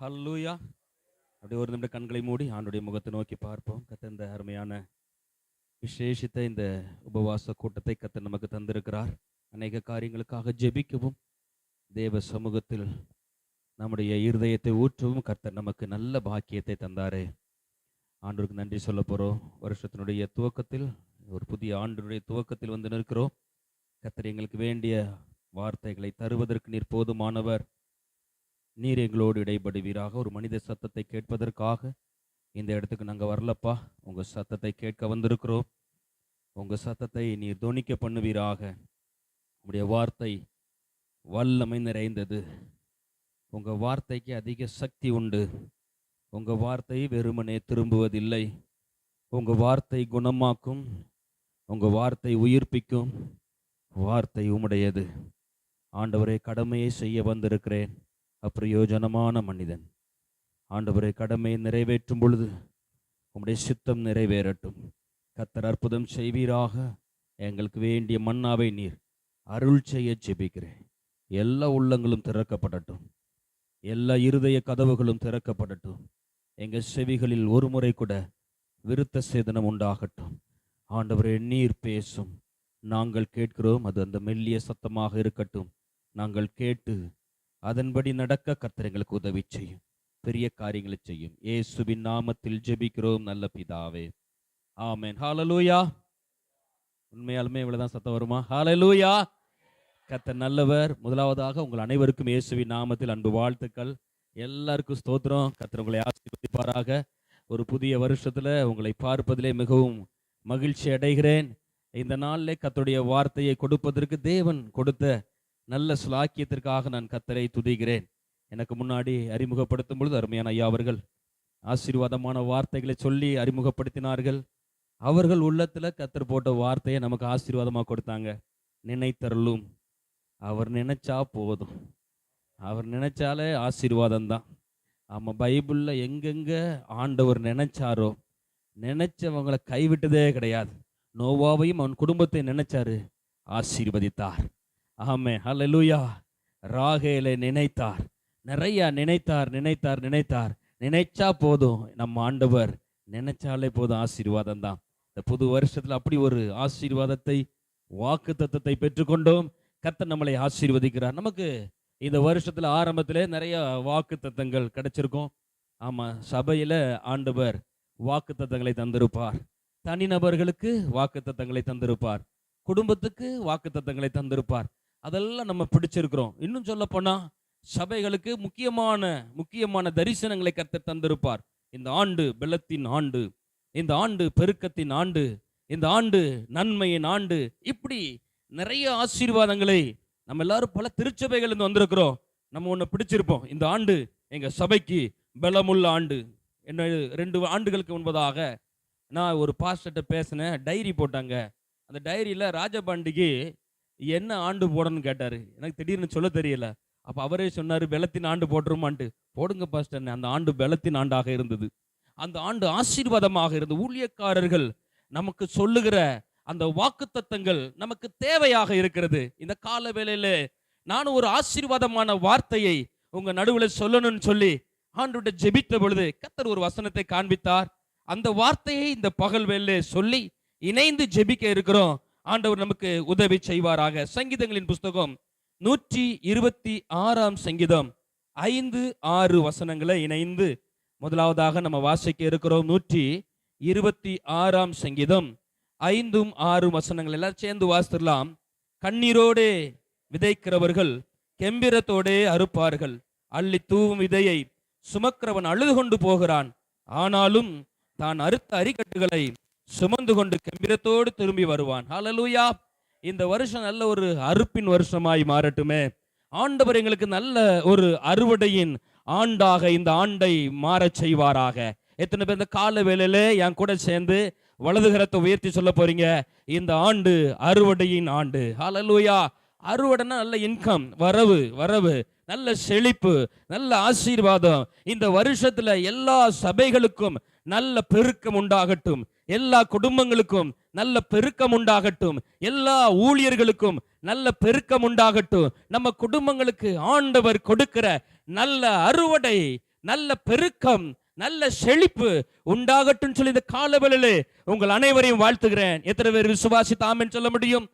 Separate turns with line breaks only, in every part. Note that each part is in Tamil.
ஹல்லேலூயா. அப்படியே ஒரு நிமிடம் கண்களை மூடி ஆண்டுடைய முகத்தை நோக்கி பார்ப்போம். கர்த்தர் இந்த அருமையான விசேஷித்த இந்த உபவாச கூட்டத்தை கர்த்தர் நமக்கு தந்திருக்கிறார். அநேக காரியங்களுக்காக ஜெபிக்கவும், தேவ சமூகத்தில் நம்முடைய இருதயத்தை ஊற்றவும் கர்த்தர் நமக்கு நல்ல பாக்கியத்தை தந்தாரே. ஆண்டவருக்கு நன்றி சொல்ல போகிறோம். வருஷத்தினுடைய துவக்கத்தில், ஒரு புதிய ஆண்டினுடைய துவக்கத்தில் வந்து நிற்கிறோம். கர்த்தர் எங்களுக்கு வேண்டிய வார்த்தைகளை தருவதற்கு நீர் போதுமானவர். நீர் எங்களோடு இடைப்படுவீராக. ஒரு மனித சத்தத்தை கேட்பதற்காக இந்த இடத்துக்கு நாங்கள் வரலப்பா. உங்கள் சத்தத்தை கேட்க வந்திருக்கிறோம். உங்கள் சத்தத்தை நீர் தொனிக்க பண்ணுவீராக. உங்களுடைய வார்த்தை வல்லமை நிறைந்தது. உங்கள் வார்த்தைக்கு அதிக சக்தி உண்டு. உங்கள் வார்த்தை வெறுமனே திரும்புவதில்லை. உங்கள் வார்த்தை குணமாக்கும். உங்கள் வார்த்தை உயிர்ப்பிக்கும். வார்த்தை உம்முடையது. ஆண்டவரே, கடமையை செய்ய வந்திருக்கிறேன். அப்பிரயோஜனமான மனிதன். ஆண்டவரே, கடமையை நிறைவேற்றும் பொழுது உம்முடைய சித்தம் நிறைவேறட்டும். கர்த்தர் அற்புதம் செய்வீராக. எங்களுக்கு வேண்டிய மன்னாவை நீர் அருள் செய்ய ஜெபிக்கிறேன். எல்லா உள்ளங்களும் திறக்கப்படட்டும். எல்லா இருதய கதவுகளும் திறக்கப்படட்டும். எங்கள் செவிகளில் ஒரு முறை கூட விருத்த சேதனம் உண்டாகட்டும். ஆண்டவரே, நீர் பேசும். நாங்கள் கேட்கிறோம். அது அந்த மெல்லிய சத்தமாக இருக்கட்டும். நாங்கள் கேட்டு அதன்படி நடக்க கர்த்தர் எங்களுக்கு உதவி செய்யும். பெரிய காரியங்களை செய்யும். இயேசுவின் நாமத்தில் ஜெபிக்கிறோம் நல்ல பிதாவே, ஆமென். ஹல்லேலூயா. உண்மையாலுமே இவ்வளவுதான் சத்தம் வருமா? ஹல்லேலூயா. கர்த்தர் நல்லவர். முதலாவதாக உங்கள் அனைவருக்கும் இயேசுவின் நாமத்தில் அன்பு வாழ்த்துக்கள். எல்லாருக்கும் ஸ்தோத்திரம். கர்த்தர் உங்களை ஆசீர்வதிப்பாராக. ஒரு புதிய வருஷத்துல உங்களை பார்ப்பதிலே மிகவும் மகிழ்ச்சி அடைகிறேன். இந்த நாளிலே கர்த்தருடைய வார்த்தையை கொடுப்பதற்கு தேவன் கொடுத்த நல்ல சுலாக்கியத்திற்காக நான் கர்த்தரை துதிக்கிறேன். எனக்கு முன்னாடி அறிமுகப்படுத்தும் பொழுது அருமையான ஐயா அவர்கள் ஆசீர்வாதமான வார்த்தைகளை சொல்லி அறிமுகப்படுத்தினார்கள். அவர்கள் உள்ளத்துல கர்த்தர் போட்ட வார்த்தையை நமக்கு ஆசீர்வாதமாக கொடுத்தாங்க. நினைத்தருளும். அவர் நினைச்சா போதும். அவர் நினைச்சாலே ஆசீர்வாதம் தான். ஆமாம், பைபிளில் எங்கெங்க ஆண்டவர் நினைச்சாரோ, நினைச்சவங்களை கைவிட்டதே கிடையாது. நோவாவையும் அவன் குடும்பத்தை நினைச்சாரு, ஆசீர்வதித்தார். ஆமென். ஹல்லேலூயா. ராகேலை நினைத்தார். நிறைய நினைத்தார் நினைத்தார் நினைத்தார். நினைச்சா போதும். நம்ம ஆண்டவர் நினைச்சாலே போதும், ஆசீர்வாதம் தான். இந்த புது வருஷத்துல அப்படி ஒரு ஆசீர்வாதத்தை, வாக்கு தத்தத்தை பெற்றுக்கொண்டோம். கர்த்தர் நம்மளை ஆசீர்வதிக்கிறார். நமக்கு இந்த வருஷத்துல ஆரம்பத்திலே நிறைய வாக்கு தத்தங்கள் கிடைச்சிருக்கும். ஆமா, சபையில ஆண்டவர் வாக்கு தத்தங்களை தந்திருப்பார். தனிநபர்களுக்கு வாக்கு தத்தங்களை தந்திருப்பார். குடும்பத்துக்கு வாக்கு தத்தங்களை தந்திருப்பார். அதெல்லாம் நம்ம பிடிச்சிருக்கிறோம். இன்னும் சொல்ல போனா சபைகளுக்கு முக்கியமான தரிசனங்களை கர்த்தர் தந்திருப்பார். இந்த ஆண்டு பெலத்தின் ஆண்டு, இந்த ஆண்டு பெருக்கத்தின் ஆண்டு, இந்த ஆண்டு நன்மையின் ஆண்டு, இப்படி நிறைய ஆசீர்வாதங்களை நம்ம எல்லாரும் பல திருச்சபைகள் இருந்து வந்திருக்கிறோம். நம்ம ஒன்று பிடிச்சிருப்போம். இந்த ஆண்டு எங்க சபைக்கு பலமுள்ள ஆண்டு. என்ன 2 ஆண்டுகளுக்கு முன்பதாக நான் ஒரு பாஸ்டர்கிட்ட பேசினேன். டைரி போட்டாங்க. அந்த டைரியில் ராஜபாண்டிக்கு என்ன ஆண்டு போடணும்னு கேட்டார். எனக்கு திடீர்னு சொல்ல தெரியல. அப்போ அவரே சொன்னார், பெலத்தின் ஆண்டு போட்டுருமான்ட்டு. போடுங்க பாஸ்டர். அந்த ஆண்டு பெலத்தின் ஆண்டாக இருந்தது. அந்த ஆண்டு ஆசீர்வாதமாக இருந்தது. ஊழியக்காரர்கள் நமக்கு சொல்லுகிற அந்த வாக்குத்தத்தங்கள் நமக்கு தேவையாக இருக்கிறது. இந்த கால வேளையில நானும் ஒரு ஆசீர்வாதமான வார்த்தையை உங்க நடுவில் சொல்லணும்னு சொல்லி ஆண்டவர்கிட்ட ஜெபித்த பொழுது கர்த்தர் ஒரு வசனத்தை காண்பித்தார். அந்த வார்த்தையை இந்த பகல் வேளையிலே சொல்லி இணைந்து ஜெபிக்க இருக்கிறோம். ஆண்டவர் நமக்கு உதவி செய்வாராக. சங்கீதங்களின் புஸ்தகம் 126 சங்கீதம் 5-6 வசனங்களை இணைந்து முதலாவதாக நம்ம வாசிக்க இருக்கிறோம். 126 சங்கீதம் 5-6 வசனங்கள் எல்லாம் சேர்ந்து வாசிக்கலாம். கண்ணீரோடே விதைக்கிறவர்கள் கெம்பிரத்தோடே அறுப்பார்கள். அள்ளி தூவும் விதையை சுமக்கிறவன் அழுது கொண்டு போகிறான். ஆனாலும் தான் அறுத்த அரிக்கட்டுகளை சுமந்து கொண்டு கெம்பிரத்தோடு திரும்பி வருவான். ஹல்லேலூயா. இந்த வருஷம் நல்ல ஒரு அறுப்பின் வருஷமாய் மாறட்டுமே. ஆண்டவர் எங்களுக்கு நல்ல ஒரு அறுவடையின் ஆண்டாக இந்த ஆண்டை மாறச் செய்வாராக. எத்தனை பேர் இந்த கால வேளையில என் கூட சேர்ந்து வலதுகரத்தை உயர்த்தி சொல்ல போறீங்க, இந்த ஆண்டு அறுவடையின் ஆண்டு. ஹல்லேலூயா. அறுவடைனா நல்ல இன்கம், வரவு, நல்ல செழிப்பு, நல்ல ஆசீர்வாதம். இந்த வருஷத்துல எல்லா சபைகளுக்கும் நல்ல பெருக்கம் உண்டாகட்டும். எல்லா குடும்பங்களுக்கும் நல்ல பெருக்கம் உண்டாகட்டும். எல்லா ஊழியர்களுக்கும் நல்ல பெருக்கம் உண்டாகட்டும். நம்ம குடும்பங்களுக்கு ஆண்டவர் கொடுக்கிற நல்ல அறுவடை நல்ல பெருக்கம், நல்ல செழிப்பு உண்டாகட்டும் சொல்லி இந்த காலவெளியிலே உங்கள் அனைவரையும் வாழ்த்துகிறேன். எத்தனை பேர் விசுவாசித்து ஆமென் சொல்ல முடியும்?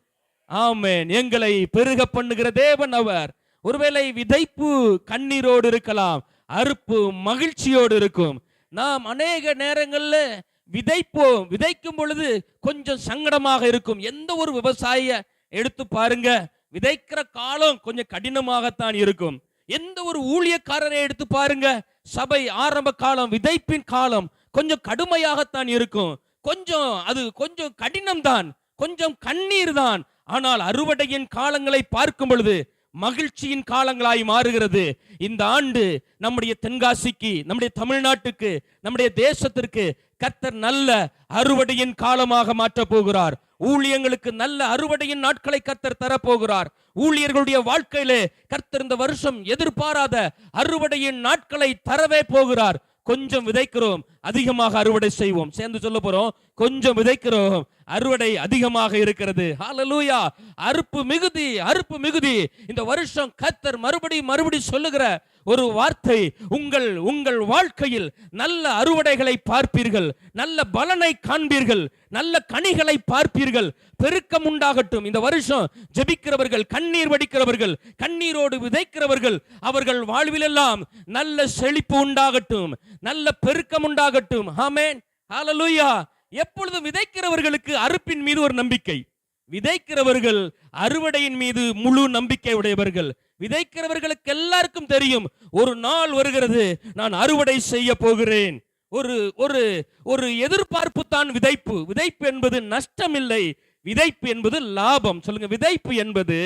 ஆமென். எங்களை பெருக பண்ணுகிற தேவன் அவர். ஒருவேளை விதைப்பு கண்ணீரோடு இருக்கலாம், அறுப்பு மகிழ்ச்சியோடு இருக்கும். நாம் அநேக நேரங்கள்ல விதைப்போம், விதைக்கும் பொழுது கொஞ்சம் சங்கடமாக இருக்கும். எந்த ஒரு விவசாயிய எடுத்து பாருங்க, விதைக்கிற காலம் கொஞ்சம் கடினமாகத்தான் இருக்கும். எந்த ஒரு ஊழியக்காரரை எடுத்து பாருங்க, சபை ஆரம்ப காலம், விதைப்பின் காலம் கொஞ்சம் கடுமையாகத்தான் இருக்கும். கொஞ்சம் கடினம் தான், கொஞ்சம் கண்ணீர் தான். ஆனால் அறுவடையின் காலங்களை பார்க்கும் பொழுது மகிழ்ச்சியின் காலங்களாய் மாறுகிறது. இந்த ஆண்டு நம்முடைய தென்காசிக்கு, நம்முடைய தமிழ்நாட்டுக்கு, நம்முடைய தேசத்திற்கு கர்த்தர் நல்ல அறுவடையின் காலமாக மாற்றப் போகிறார். ஊழியங்களுக்கு நல்ல அறுவடையின் நாட்களை கர்த்தர் தரப்போகிறார். ஊழியர்களுடைய வாழ்க்கையிலே கர்த்தர் இந்த வருஷம் எதிர்பாராத அறுவடையின் நாட்களை தரவே போகிறார். கொஞ்சம் விதைக்கிறோம், அதிகமாக அறுவடை செய்வோம். சேர்ந்து சொல்ல போறோம், கொஞ்சம் விதைக்கிறோம், அறுவடை அதிகமாக இருக்கிறது. ஹல்லேலூயா. அறுப்பு மிகுதி, அறுப்பு மிகுதி. இந்த வருஷம் கர்த்தர் மறுபடி சொல்லுகிற ஒரு வார்த்தை, உங்கள் வாழ்க்கையில் நல்ல அறுவடைகளை பார்ப்பீர்கள், நல்ல பலனை காண்பீர்கள், நல்ல கனிகளை பார்ப்பீர்கள். பெருக்கம் உண்டாகட்டும். இந்த வருஷம் ஜெபிக்கிறவர்கள், கண்ணீர் வடிக்கிறவர்கள், கண்ணீரோடு விதைக்கிறவர்கள், அவர்கள் வாழ்விலெல்லாம் நல்ல செழிப்பு உண்டாகட்டும், நல்ல பெருக்கம் உண்டாகட்டும். ஆமென். ஹல்லேலூயா. எப்பொழுதும் விதைக்கிறவர்களுக்கு அறுப்பின் மீது ஒரு நம்பிக்கை, விதைக்கிறவர்கள் அறுவடையின் மீது முழு நம்பிக்கை உடையவர்கள். விதைக்கிறவர்களுக்கு எல்லாருக்கும் தெரியும், ஒரு நாள் வருகிறது, நான் அறுவடை செய்ய போகிறேன். ஒரு எதிர்பார்ப்பு தான் விதைப்பு. விதைப்பு என்பது நஷ்டம் இல்லை, விதைப்பு என்பது லாபம். சொல்லுங்க, விதைப்பு என்பது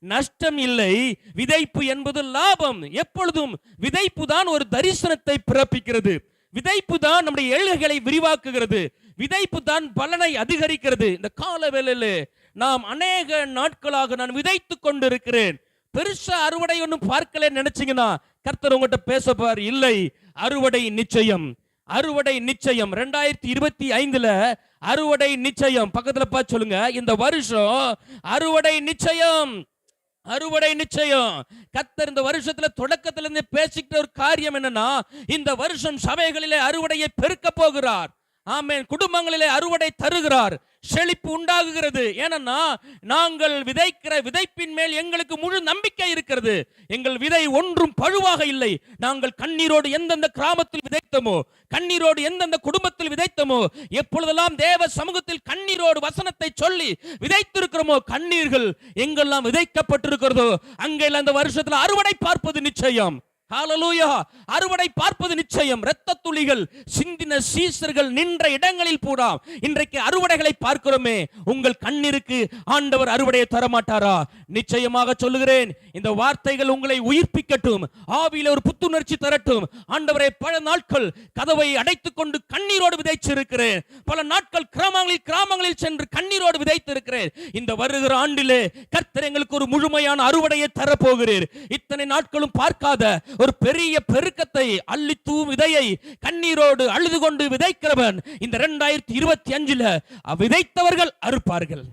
நஷ்டம் இல்லை, விதைப்பு என்பது லாபம். எப்பொழுதும் விதைப்பு தான் ஒரு தரிசனத்தை பிறப்பிக்கிறது. விதைப்பு தான் நம்முடைய எல்லைகளை விரிவாக்குகிறது. விதைப்பு தான் பலனை அதிகரிக்கிறது. இந்த கால வேளையிலே நாம் அநேக நாட்களாக நான் விதைத்துக் கொண்டிருக்கிறேன், பெருசா அறுவடை ஒன்றும் பார்க்கல நினைச்சீங்கன்னா கர்த்தர் உங்ககிட்ட பேசப்பார். இல்லை, அறுவடை நிச்சயம், அறுவடை நிச்சயம். 2025 அறுவடை நிச்சயம். பக்கத்துல பார்த்து சொல்லுங்க, இந்த வருஷம் அறுவடை நிச்சயம், அறுவடை நிச்சயம். கர்த்தர் இந்த வருஷத்துல தொடக்கத்துல இருந்து பேசிக்கிட்ட ஒரு காரியம் என்னன்னா, இந்த வருஷம் சபைகளிலே அறுவடையை பெருக்க போகிறார். ஆமென். குடும்பங்களிலே அறுவடை தருகிறார், செழிப்பு உண்டாகுகிறது. ஏன்னா நாங்கள் விதைக்கிற விதைப்பின் மேல் எங்களுக்கு முழு நம்பிக்கை இருக்கிறது. எங்கள் விதை ஒன்றும் பழுவாக இல்லை. நாங்கள் கண்ணீரோடு எந்தெந்த கிராமத்தில் விதைத்தோமோ, கண்ணீரோடு எந்தெந்த குடும்பத்தில் விதைத்தோமோ, எப்பொழுதெல்லாம் தேவ சமூகத்தில் கண்ணீரோடு வசனத்தை சொல்லி விதைத்திருக்கிறோமோ, கண்ணீர்கள் எங்கெல்லாம் விதைக்கப்பட்டிருக்கிறதோ அங்கெல்லாம் இந்த வருஷத்துல அறுவடை பார்ப்பது நிச்சயம். ஹல்லேலூயா. அறுவடை பார்ப்பது நிச்சயம். இரத்த துளிகள் சிந்தின சீசர்கள் நின்ற இடங்களில் பூரா இன்றைக்கு அறுவடைகளை பார்க்கிறோமே. உங்கள் கண்ணீருக்கு ஆண்டவர் அறுவடையை தரமாட்டாரா? நிச்சயமாக சொல்லுகிறேன், இந்த வார்த்தைகள் உங்களை உயிர்ப்பிக்கட்டும், ஆவியில ஒரு புத்துணர்ச்சி தரட்டும். ஆண்டவரே, பல நாட்கள் கதவை அடைத்துக் கொண்டு கண்ணீரோடு விதைச்சிருக்கிறேன். பல நாட்கள் கிராமங்களில் சென்று கண்ணீரோடு விதைத்திருக்கிறேன். இந்த வருகிற ஆண்டிலே கர்த்தர் எங்களுக்கு ஒரு முழுமையான அறுவடையை தரப்போகிறீர். இத்தனை நாட்களும் பார்க்காத ஒரு பெரிய பெருக்கத்தை அள்ளி தூவும் விதையை கண்ணீரோடு அழுது கொண்டு விதைக்கிறவன் இந்த 2025 விதைத்தவர்கள் அறுப்பார்கள்.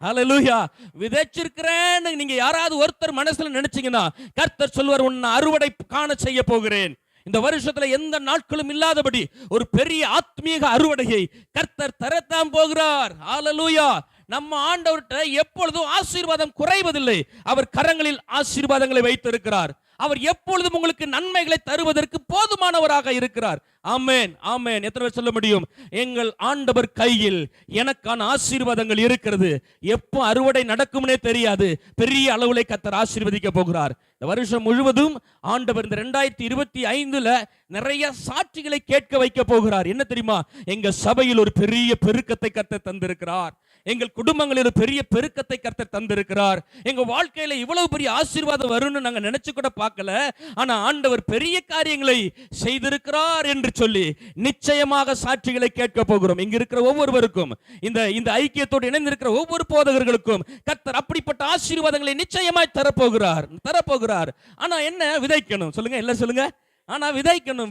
ஹல்லேலூயா. விதைச்சிருக்கிறேன் நீங்க யாராவது ஒருத்தர் மனசுல நினைச்சீங்கன்னா கர்த்தர் சொல்வார், உன்னை அறுவடை காண செய்ய போகிறேன். இந்த வருஷத்துல எந்த நாட்களும் இல்லாதபடி ஒரு பெரிய ஆத்மீக அறுவடையை கர்த்தர் தரத்தான் போகிறார். ஹல்லேலூயா. நம்ம ஆண்டவர்கிட்ட எப்பொழுதும் ஆசீர்வாதம் குறைவதில்லை. அவர் கரங்களில் ஆசீர்வாதங்களை வைத்திருக்கிறார். அவர் எப்பொழுதும் உங்களுக்கு நன்மைகளை தருவதற்கு போதுமானவராக இருக்கிறார். ஆமென், ஆமென். எத்தனை பேர் சொல்ல முடியும்? எங்கள் ஆண்டவர் கையில் எனக்கான ஆசீர்வாதங்கள் இருக்கிறது. எப்போ அறுவடை நடக்கும்னே தெரியாது. பெரிய அளவுல கர்த்தர் ஆசீர்வதிக்க போகிறார். இந்த வருஷம் முழுவதும் ஆண்டவர் இந்த 2025 நிறைய சாட்சிகளை கேட்க வைக்க போகிறார். என்ன தெரியுமா? எங்க சபையில் ஒரு பெரிய பெருக்கத்தை கர்த்தர் தந்திருக்கிறார். எங்கள் குடும்பங்களில் ஒரு பெரிய பெருக்கத்தை கர்த்தர் தந்திருக்கிறார். எங்க வாழ்க்கையில இவ்வளவு பெரிய ஆசீர்வாதம் வரும்னு நாங்க நினைச்சு கூட பார்க்கல. ஆனா ஆண்டவர் பெரிய காரியங்களை செய்திருக்கிறார் என்று சொல்லி நிச்சயமாக சாட்சிகளை கேட்க போகிறோம். இங்க இருக்கிற ஒவ்வொருவருக்கும், இந்த ஐக்கியத்தோடு இணைந்திருக்கிற ஒவ்வொரு போதகர்களுக்கும் கர்த்தர் அப்படிப்பட்ட ஆசீர்வாதங்களை நிச்சயமாய் தரப்போகிறார். ஆனா என்ன? விதைக்கணும். சொல்லுங்க, எல்லாம் சொல்லுங்க. ஆனா விதைக்கணும்.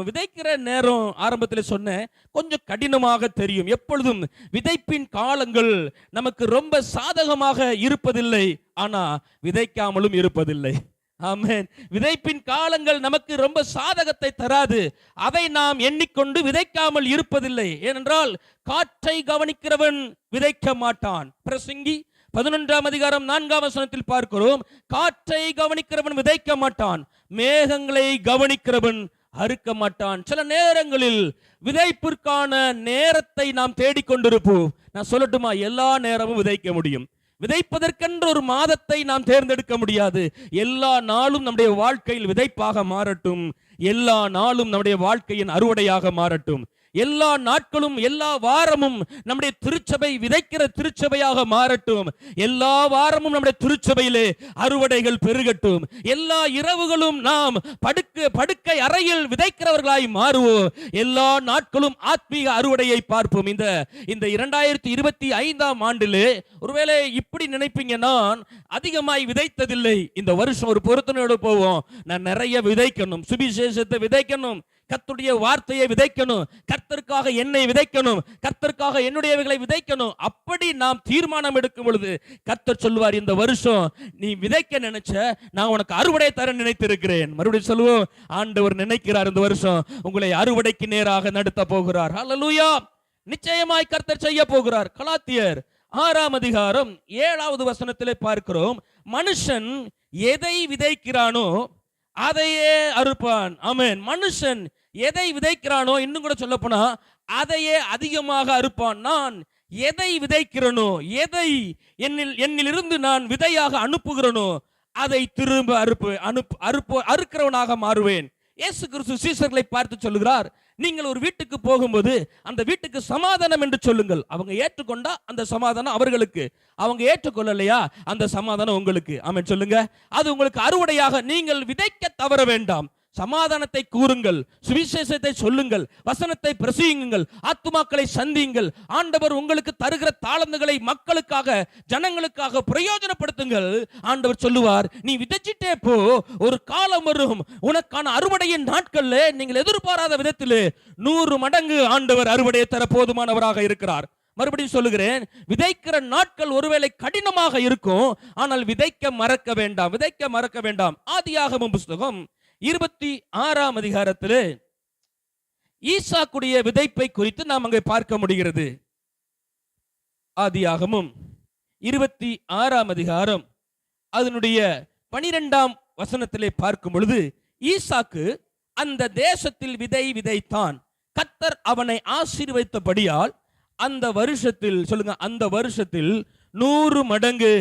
விதைக்கிற நேரம் ஆரம்பத்தில் சொன்ன கொஞ்சம் கடினமாக தெரியும். எப்பொழுதும் விதைப்பின் காலங்கள் நமக்கு ரொம்ப சாதகமாக இருப்பதில்லை, ஆனா விதைக்காமலும் இருப்பதில்லை. ஆமென். விதைப்பின் காலங்கள் நமக்கு ரொம்ப சாதகத்தை தராது. அதை நாம் எண்ணிக்கொண்டு விதைக்காமல் இருப்பதில்லை. ஏனென்றால் காற்றை கவனிக்கிறவன் விதைக்க மாட்டான். பிரசங்கி 11ஆம் அதிகாரம் 4ஆம் வசனத்தில் பார்க்கிறோம், காற்றை கவனிக்கிறவன் விதைக்க மாட்டான், மேகங்களை கவனிக்கிறவன் அறுக்க மாட்டான். சில நேரங்களில் விதைப்பிற்கான நேரத்தை நாம் தேடிக்கொண்டிருப்போம். நான் சொல்லட்டுமா, எல்லா நேரமும் விதைக்க முடியும். விதைப்பதற்கென்ற ஒரு மாதத்தை நாம் தேர்ந்தெடுக்க முடியாது. எல்லா நாளும் நம்முடைய வாழ்க்கையில் விதைப்பாக மாறட்டும். எல்லா நாளும் நம்முடைய வாழ்க்கையின் அறுவடையாக மாறட்டும். எல்லா நாட்களும் எல்லா வாரமும் நம்முடைய திருச்சபை விதைக்கிற திருச்சபையாக மாறட்டும். எல்லா வாரமும் நம்முடைய திருச்சபையிலே அறுவடைகள் பெருகட்டும். எல்லா இரவுகளும் நாம் படுக்கை அறையில் விதைக்கிறவர்களாய் மாறுவோம். எல்லா நாட்களும் ஆத்மீக அறுவடையை பார்ப்போம். இந்த 2025ஆம் ஆண்டிலே ஒருவேளை இப்படி நினைப்பீங்க, நான் அதிகமாய் விதைத்ததில்லை, இந்த வருஷம் ஒரு பொருத்தனையோடு போவோம், நான் நிறைய விதைக்கணும், சுவிசேஷத்தை விதைக்கணும், கர்த்தருடைய வார்த்தையை விதைக்கணும், கர்த்தருக்காக என்னை விதைக்கணும், கர்த்தருக்காக என்னுடையவைகளை விதைக்கணும். அப்படி நாம் தீர்மானம் எடுக்கும் பொழுது கர்த்தர் சொல்வார், இந்த வருஷம் நீ விதைக்க நினைச்ச, நான் உனக்கு அறுவடை தர நினைத்திருக்கிறேன். மறுபடியும் சொல்லுவோம், ஆண்டவர் நினைக்கிறார் இந்த வருஷம் உங்களை அறுவடைக்கு நேராக நடத்த போகிறார். ஹல்லேலூயா. நிச்சயமாய் கர்த்தர் செய்ய போகிறார். கலாத்தியர் 6ஆம் அதிகாரம் 7வது வசனத்திலே பார்க்கிறோம், மனுஷன் எதை விதைக்கிறானோ அதையே அறுப்பான். ஆமென். மனுஷன் எதை விதைக்கிறானோ, இன்னும் கூட சொல்ல போனா அதையே அதிகமாக அறுப்பான். நான் எதை விதைக்கிறனோ, எதை என்னிலிருந்து நான் விதையாக அனுப்புகிறனோ அதை திரும்ப அறுக்கிறவனாக மாறுவேன். இயேசு கிறிஸ்து சீஷர்களை பார்த்து சொல்லுகிறார், நீங்கள் ஒரு வீட்டுக்கு போகும்போது அந்த வீட்டுக்கு சமாதானம் என்று சொல்லுங்கள். அவங்க ஏற்றுக்கொண்டா அந்த சமாதானம் அவர்களுக்கு, அவங்க ஏற்றுக்கொள்ளலையா அந்த சமாதானம் உங்களுக்கு. ஆமென் சொல்லுங்க. அது உங்களுக்கு அறுவடையாக. நீங்கள் விதைக்க தவற வேண்டாம். சமாதானத்தை கூறுங்கள், சுவிசேஷத்தை சொல்லுங்கள், வசனத்தை பிரசங்கியுங்கள், ஆத்துமாக்களை சந்தியுங்கள். ஆண்டவர் உங்களுக்கு தருகிற தாளந்துகளை மக்களுக்காக, ஜனங்களுக்காக பிரயோஜனப்படுத்துங்கள். ஆண்டவர் சொல்லுவார், நீ விதைச்சிட்டே போ, ஒரு காலம் வரும், உனக்கான அறுவடையின் நாட்கள்ல நீங்கள் எதிர்பாராத விதத்தில் 100 மடங்கு ஆண்டவர் அறுவடையை தர போதுமானவராக இருக்கிறார். மறுபடியும் சொல்லுகிறேன், விதைக்கிற நாட்கள் ஒருவேளை கடினமாக இருக்கும், ஆனால் விதைக்க மறக்க வேண்டாம், விதைக்க மறக்க வேண்டாம். ஆதியாகமம் புத்தகம் 26ஆம் அதிகாரத்தில் ஈசாக்குடைய விதைப்பை குறித்து நாம் அங்கே பார்க்க முடிகிறது. ஆதியாகமம் 26ஆம் அதிகாரம் அதனுடைய 12ஆம் வசனத்திலே பார்க்கும் பொழுது, ஈசாக்கு அந்த தேசத்தில் விதைத்தான், கர்த்தர் அவனை ஆசீர்வதித்தபடியால் அந்த வருஷத்தில், சொல்லுங்க, அந்த வருஷத்தில் 100 மடங்கு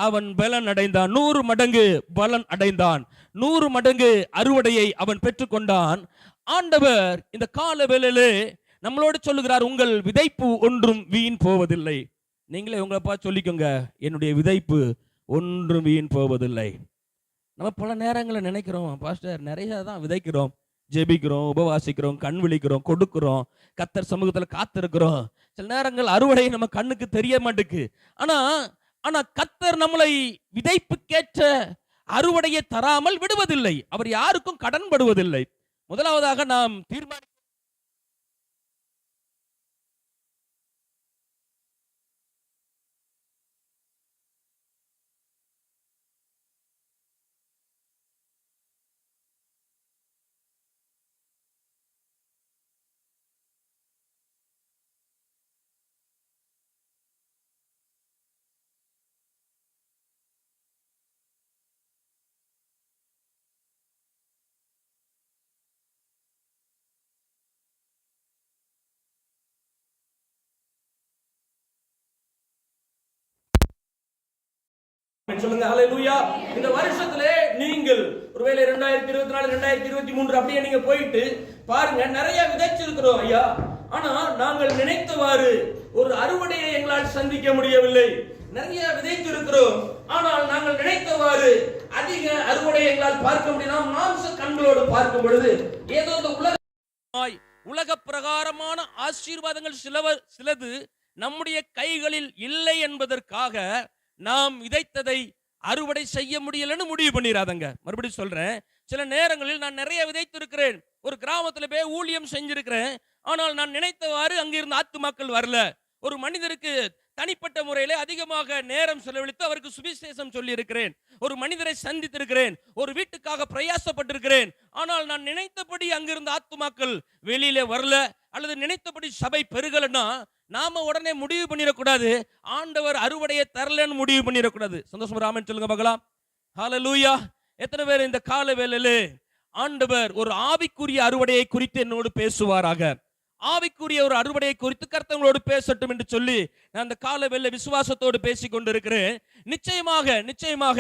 அவன் பலன் அடைந்தான். 100 மடங்கு பலன் அடைந்தான். 100 மடங்கு அறுவடையை அவன் பெற்றுக்கொண்டான். ஆண்டவர் இந்த கால வேளையிலே நம்மளோடு சொல்லுகிறார், உங்கள் விதைப்பு ஒன்றும் வீண் போவதில்லை. நீங்களே உங்களை பார்த்து சொல்லிக்கோங்க, என்னுடைய விதைப்பு ஒன்றும் வீண் போவதில்லை. நம்ம பல நேரங்களில் நினைக்கிறோம், பாஸ்டர் நிறைய தான் விதைக்கிறோம், ஜெபிக்கிறோம், உபவாசிக்கிறோம், கண் விழிக்கிறோம், கொடுக்கிறோம், கர்த்தர் சமூகத்தில் காத்திருக்கிறோம். சில நேரங்கள் அறுவடை நம்ம கண்ணுக்கு தெரிய மாட்டேங்குது. ஆனா கர்த்தர் நம்மளை விதைப்புக்கேற்ற அறுவடையை தராமல் விடுவதில்லை. அவர் யாருக்கும் கடன்படுவதில்லை. முதலாவதாக நாம் தீர்மானிக்க சொல்லுங்க, ஹல்லேலூயா. இந்த வருஷத்திலே நீங்கள் ஒருவேளை 2024 2023 அப்படியே நீங்க போயிட்டு பாருங்க, நிறைய விதைச்சிருக்கிறோம் ஐயா, ஆனா நாங்கள் நினைத்தவாறு ஒரு அறுவடையை எங்களால் சந்திக்க முடியவில்லை. நிறைய விதைத்திருக்கிறோம், ஆனால் நாங்கள் நினைத்தவாறு அதிக அறுவடையை எங்களால் பார்க்க முடியும். மாம்ச கண்களோடு பார்க்கும் பொழுது ஏதோ இந்த உலக பிரகாரமான ஆசீர்வாதங்கள் சிலது நம்முடைய கைகளில் இல்லை என்பதற்காக நாம் விதைத்ததை அறுவடை செய்ய முடியலன்னு முடிவு பண்ணிடாதங்க. மறுபடியும் சொல்றேன், சில நேரங்களில் நான் நிறைய விதைத்திருக்கிறேன், ஒரு கிராமத்துல போய் ஊழியம் செஞ்சிருக்கிறேன், ஆனால் நான் நினைத்தவாறு அங்கிருந்து ஆத்துமாக்கள் வரல. ஒரு மனிதருக்கு தனிப்பட்ட முறையிலே அதிகமாக நேரம் செலவழித்து அவருக்கு சுவிசேஷம் சொல்லி இருக்கிறேன். ஒரு மனிதரை சந்தித்திருக்கிறேன். ஒரு வீட்டுக்காக பிரயாசப்பட்டிருக்கிறேன். ஆனால் நான் நினைத்தபடி அங்கிருந்த ஆத்துமாக்கள் வெளியிலே வரல, அல்லது நினைத்தபடி சபை பெருகலன்னா நாம உடனே முடிவு பண்ணிடக்கூடாது, ஆண்டவர் அறுவடையை தரலன்னு முடிவு பண்ணிடக்கூடாது. சந்தோஷம் ராமன் சொல்லுங்க பார்க்கலாம். ஹல்லேலூயா. எத்தனை பேர் இந்த கால வேளையிலே ஆண்டவர் ஒரு ஆவிக்குரிய அறுவடையை குறித்து என்னோடு பேசுவாராக, ஆவிக்குரிய ஒரு அறுவடையை குறித்து கர்த்தங்களோடு பேசட்டும் என்று சொல்லி நான் அந்த கால வேளை விசுவாசத்தோடு பேசிக் கொண்டிருக்கிறேன். நிச்சயமாக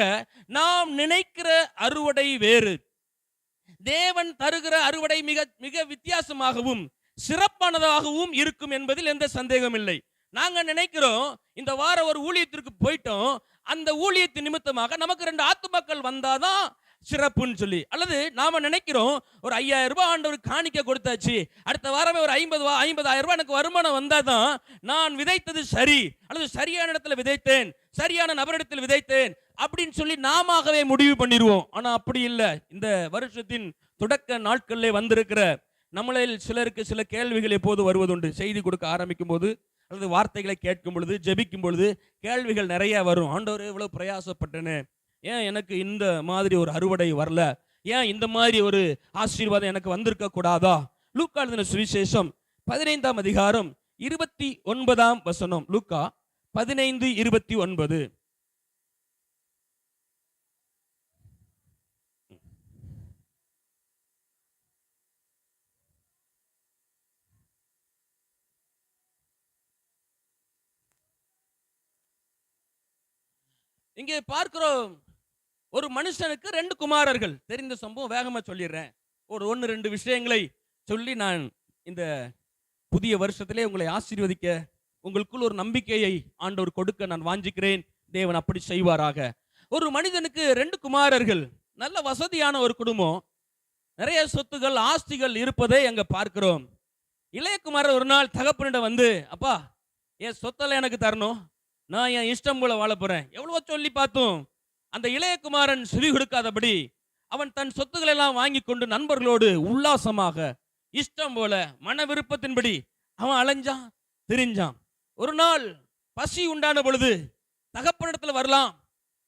நாம் நினைக்கிற அறுவடை வேறு, தேவன் தருகிற அறுவடை மிக மிக வித்தியாசமாகவும் சிறப்பானதாகவும் இருக்கும் என்பதில் எந்த சந்தேகம் இல்லை. நாங்க நினைக்கிறோம் இந்த வாரம் ஒரு ஊழியத்திற்கு போயிட்டோம், அந்த ஊழியத்தின் நிமித்தமாக நமக்கு 2 ஆத்துமாக்கள் வந்தாதான் சிறப்புன்னு சொல்லி, அல்லது நாம நினைக்கிறோம் ஒரு 5000 ரூபாய் ஆண்டவருக்கு காணிக்க கொடுத்தாச்சு, அடுத்த வாரமே ஒரு 50,000 ரூபாய் எனக்கு வருமானம் வந்தாதான் நான் விதைத்தது சரி, அல்லது சரியான இடத்துல விதைத்தேன், சரியான நபரிடத்தில் விதைத்தேன் அப்படின்னு சொல்லி நாமவே முடிவு பண்ணிடுவோம். ஆனா அப்படி இல்லை. இந்த வருஷத்தின் தொடக்க நாட்களிலே வந்திருக்கிற நம்மளில் சிலருக்கு சில கேள்விகள் எப்போது வருவதுண்டு. செய்தி கொடுக்க ஆரம்பிக்கும் போது அல்லது வார்த்தைகளை கேட்கும் பொழுது, ஜெபிக்கும் பொழுது கேள்விகள் நிறைய வரும். ஆண்டவரே இவ்வளவு பிரயாசப்பட்டேன்னு, ஏன் எனக்கு இந்த மாதிரி ஒரு அறுவடை வரல, ஏன் இந்த மாதிரி ஒரு ஆசீர்வாதம் எனக்கு வந்திருக்க கூடாதா? லூக்கா எழுதின சுவிசேஷம் 15ஆம் அதிகாரம் 29ஆம் வசனம். லூக்கா 15:29. இங்கே பார்க்கிறோம், ஒரு மனுஷனுக்கு 2 குமாரர்கள். தெரிந்த சம்பவம், வேகமா சொல்லிடுறேன். ஒரு 1-2 விஷயங்களை சொல்லி நான் இந்த புதிய வருஷத்திலே உங்களை ஆசீர்வதிக்க, உங்களுக்குள் ஒரு நம்பிக்கையை ஆண்டவர் கொடுக்க நான் வாஞ்சிக்கிறேன். தேவன் அப்படி செய்வாராக. ஒரு மனிதனுக்கு 2 குமாரர்கள், நல்ல வசதியான ஒரு குடும்பம், நிறைய சொத்துகள் ஆஸ்திகள் இருப்பதை அங்க பார்க்கிறோம். இளைய குமாரர் ஒரு நாள் தகப்பனிடம் வந்து, அப்பா என் சொத்தெல்லாம் எனக்கு தரணும், நான் என் இஷ்டம் போல வாழ போறேன். எவ்வளவோ சொல்லி பார்த்தோம். அந்த இளையகுமாரன் செவி கொடுக்காதபடி அவன் தன் சொத்துக்களை எல்லாம் வாங்கி கொண்டு நண்பர்களோடு உல்லாசமாக இஷ்டம் போல மன விருப்பத்தின்படி அவன் அலைஞ்சான், திரிஞ்சான். ஒரு நாள் பசி உண்டான பொழுது தகப்பனிடத்துல வரலாம்.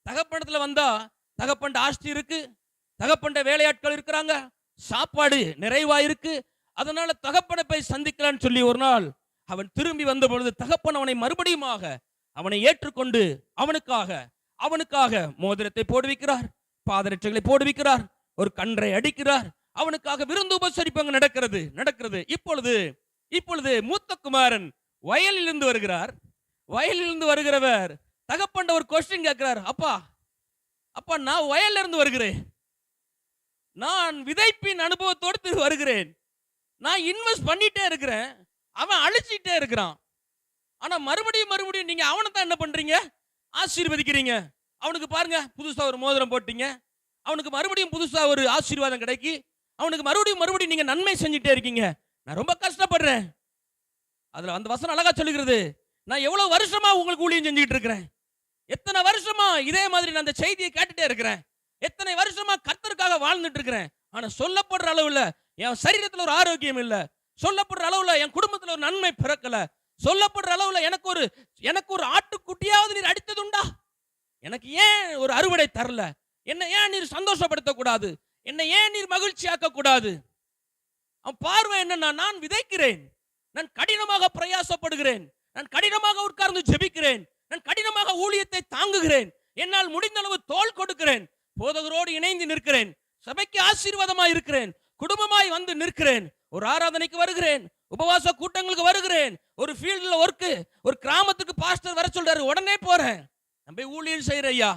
தகப்பனிடத்துல வந்தா தகப்பன் ஆஸ்தி இருக்கு, தகப்பன் வேலையாட்கள் இருக்கிறாங்க, சாப்பாடு நிறைவா இருக்கு, அதனால தகப்பனை போய் சந்திக்கலான்னு சொல்லி ஒரு நாள் அவன் திரும்பி வந்த பொழுது தகப்பன் அவனை மறுபடியுமாக அவனை ஏற்றுக்கொண்டு அவனுக்காக மோதிரத்தை போடுவிக்கிறார், பாதரட்சைகளை போடுவிக்கிறார், ஒரு கன்றை அடிக்கிறார், அவனுக்காக விருந்து உபசரிப்பு நடக்கிறது. இப்பொழுது மூத்த குமாரன் வயலிலிருந்து வருகிறார். வயலிலிருந்து வருகிறவர் தகப்பன் ஒரு கொஸ்டின் கேட்கிறார். அப்பா நான் வயல்ல இருந்து வருகிறேன், நான் விதைப்பின் அனுபவத்தோடு வருகிறேன், நான் இன்வெஸ்ட் பண்ணிட்டே இருக்கிறேன், அவன் அழிச்சிட்டே இருக்கிறான். ஆனா மறுபடியும் நீங்க அவனை தான் என்ன பண்றீங்க, ஆசீர்வதிக்கிறீங்க. அவனுக்கு பாருங்க புதுசா ஒரு மோதிரம் போட்டீங்க, அவனுக்கு மறுபடியும் புதுசா ஒரு ஆசீர்வாதம் கிடைக்கி, அவனுக்கு மறுபடியும் நீங்க நன்மை செஞ்சுட்டே இருக்கீங்க. நான் ரொம்ப கஷ்டப்படுறேன். அதுல அந்த வசனம் அழகா சொல்லுகிறது, நான் எவ்வளவு வருஷமா உங்களுக்கு ஊழியம் செஞ்சுட்டு இருக்கிறேன், எத்தனை வருஷமா இதே மாதிரி நான் அந்த செய்தியை கேட்டுட்டே இருக்கிறேன், எத்தனை வருஷமா கர்த்தருக்காக வாழ்ந்துட்டு இருக்கிறேன். ஆனா சொல்லப்படுற அளவுல என் சரீரத்துல ஒரு ஆரோக்கியம் இல்ல, சொல்லப்படுற அளவுல என் குடும்பத்துல ஒரு நன்மை பிறக்கல, சொல்லப்படுற அளவுல எனக்கு ஒரு ஆட்டுக்குட்டியாவது நீர் அடித்ததுண்டா, எனக்கு ஏன் ஒரு அறுவடை தரல, என்ன ஏன் நீர் சந்தோஷப்படுத்த கூடாது, என்ன ஏன் நீர் மகிழ்ச்சியாக்க கூடாது? அவன் பார்வை என்னன்னா, நான் விதைக்கிறேன், நான் கடினமாக பிரயாசப்படுகிறேன், நான் கடினமாக உட்கார்ந்து ஜெபிக்கிறேன், நான் கடினமாக ஊழியத்தை தாங்குகிறேன், என்னால் முடிந்த அளவு தோள் கொடுக்கிறேன், போதகரோடு இணைந்து நிற்கிறேன், சபைக்கு ஆசீர்வாதமாய் இருக்கிறேன், குடும்பமாய் வந்து நிற்கிறேன், ஒரு ஆராதனைக்கு வருகிறேன், உபவாச கூட்டங்களுக்கு வருகிறேன், ஒரு ஃபீல்ட்ல ஒர்க், ஒரு கிராமத்துக்கு பாஸ்டர் வர சொல்றாரு, உடனே போறேன், நம்ம ஊழியம் செய்யறேன். ஐயா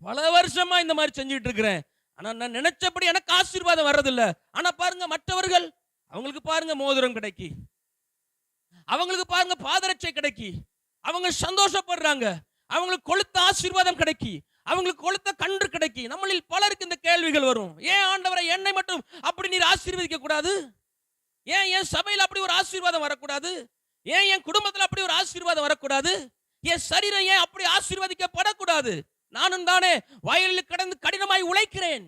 பல வருஷமா இந்த மாதிரி செஞ்சுட்டு இருக்கிறேன், ஆனா நான் நினைச்சபடி எனக்கு ஆசீர்வாதம் வர்றதில்ல. ஆனா பாருங்க மற்றவர்கள், அவங்களுக்கு பாருங்க மோதிரம் கிடைக்கி, அவங்களுக்கு பாருங்க பாதரட்சை கிடைக்கி, அவங்க சந்தோஷப்படுறாங்க, அவங்களுக்கு கொளுத்த ஆசீர்வாதம் கிடைக்கி, அவங்களுக்கு கொளுத்த கன்று கிடைக்கி. நம்மளில் பலருக்கு இந்த கேள்விகள் வரும், ஏன் ஆண்டவரை என்னை மட்டும் அப்படி நீர் ஆசீர்வதிக்க கூடாது, ஏன் என் சபையில் அப்படி ஒரு ஆசீர்வாதம் வரக்கூடாது, ஏன் என் குடும்பத்தில் அப்படி ஒரு ஆசீர்வாதம் வரக்கூடாது, என் சரீரம் ஏன் அப்படி ஆசீர்வதிக்கப்படக்கூடாது? நானும் தானே வயலில் கடந்து கடினமாய் உழைக்கிறேன்,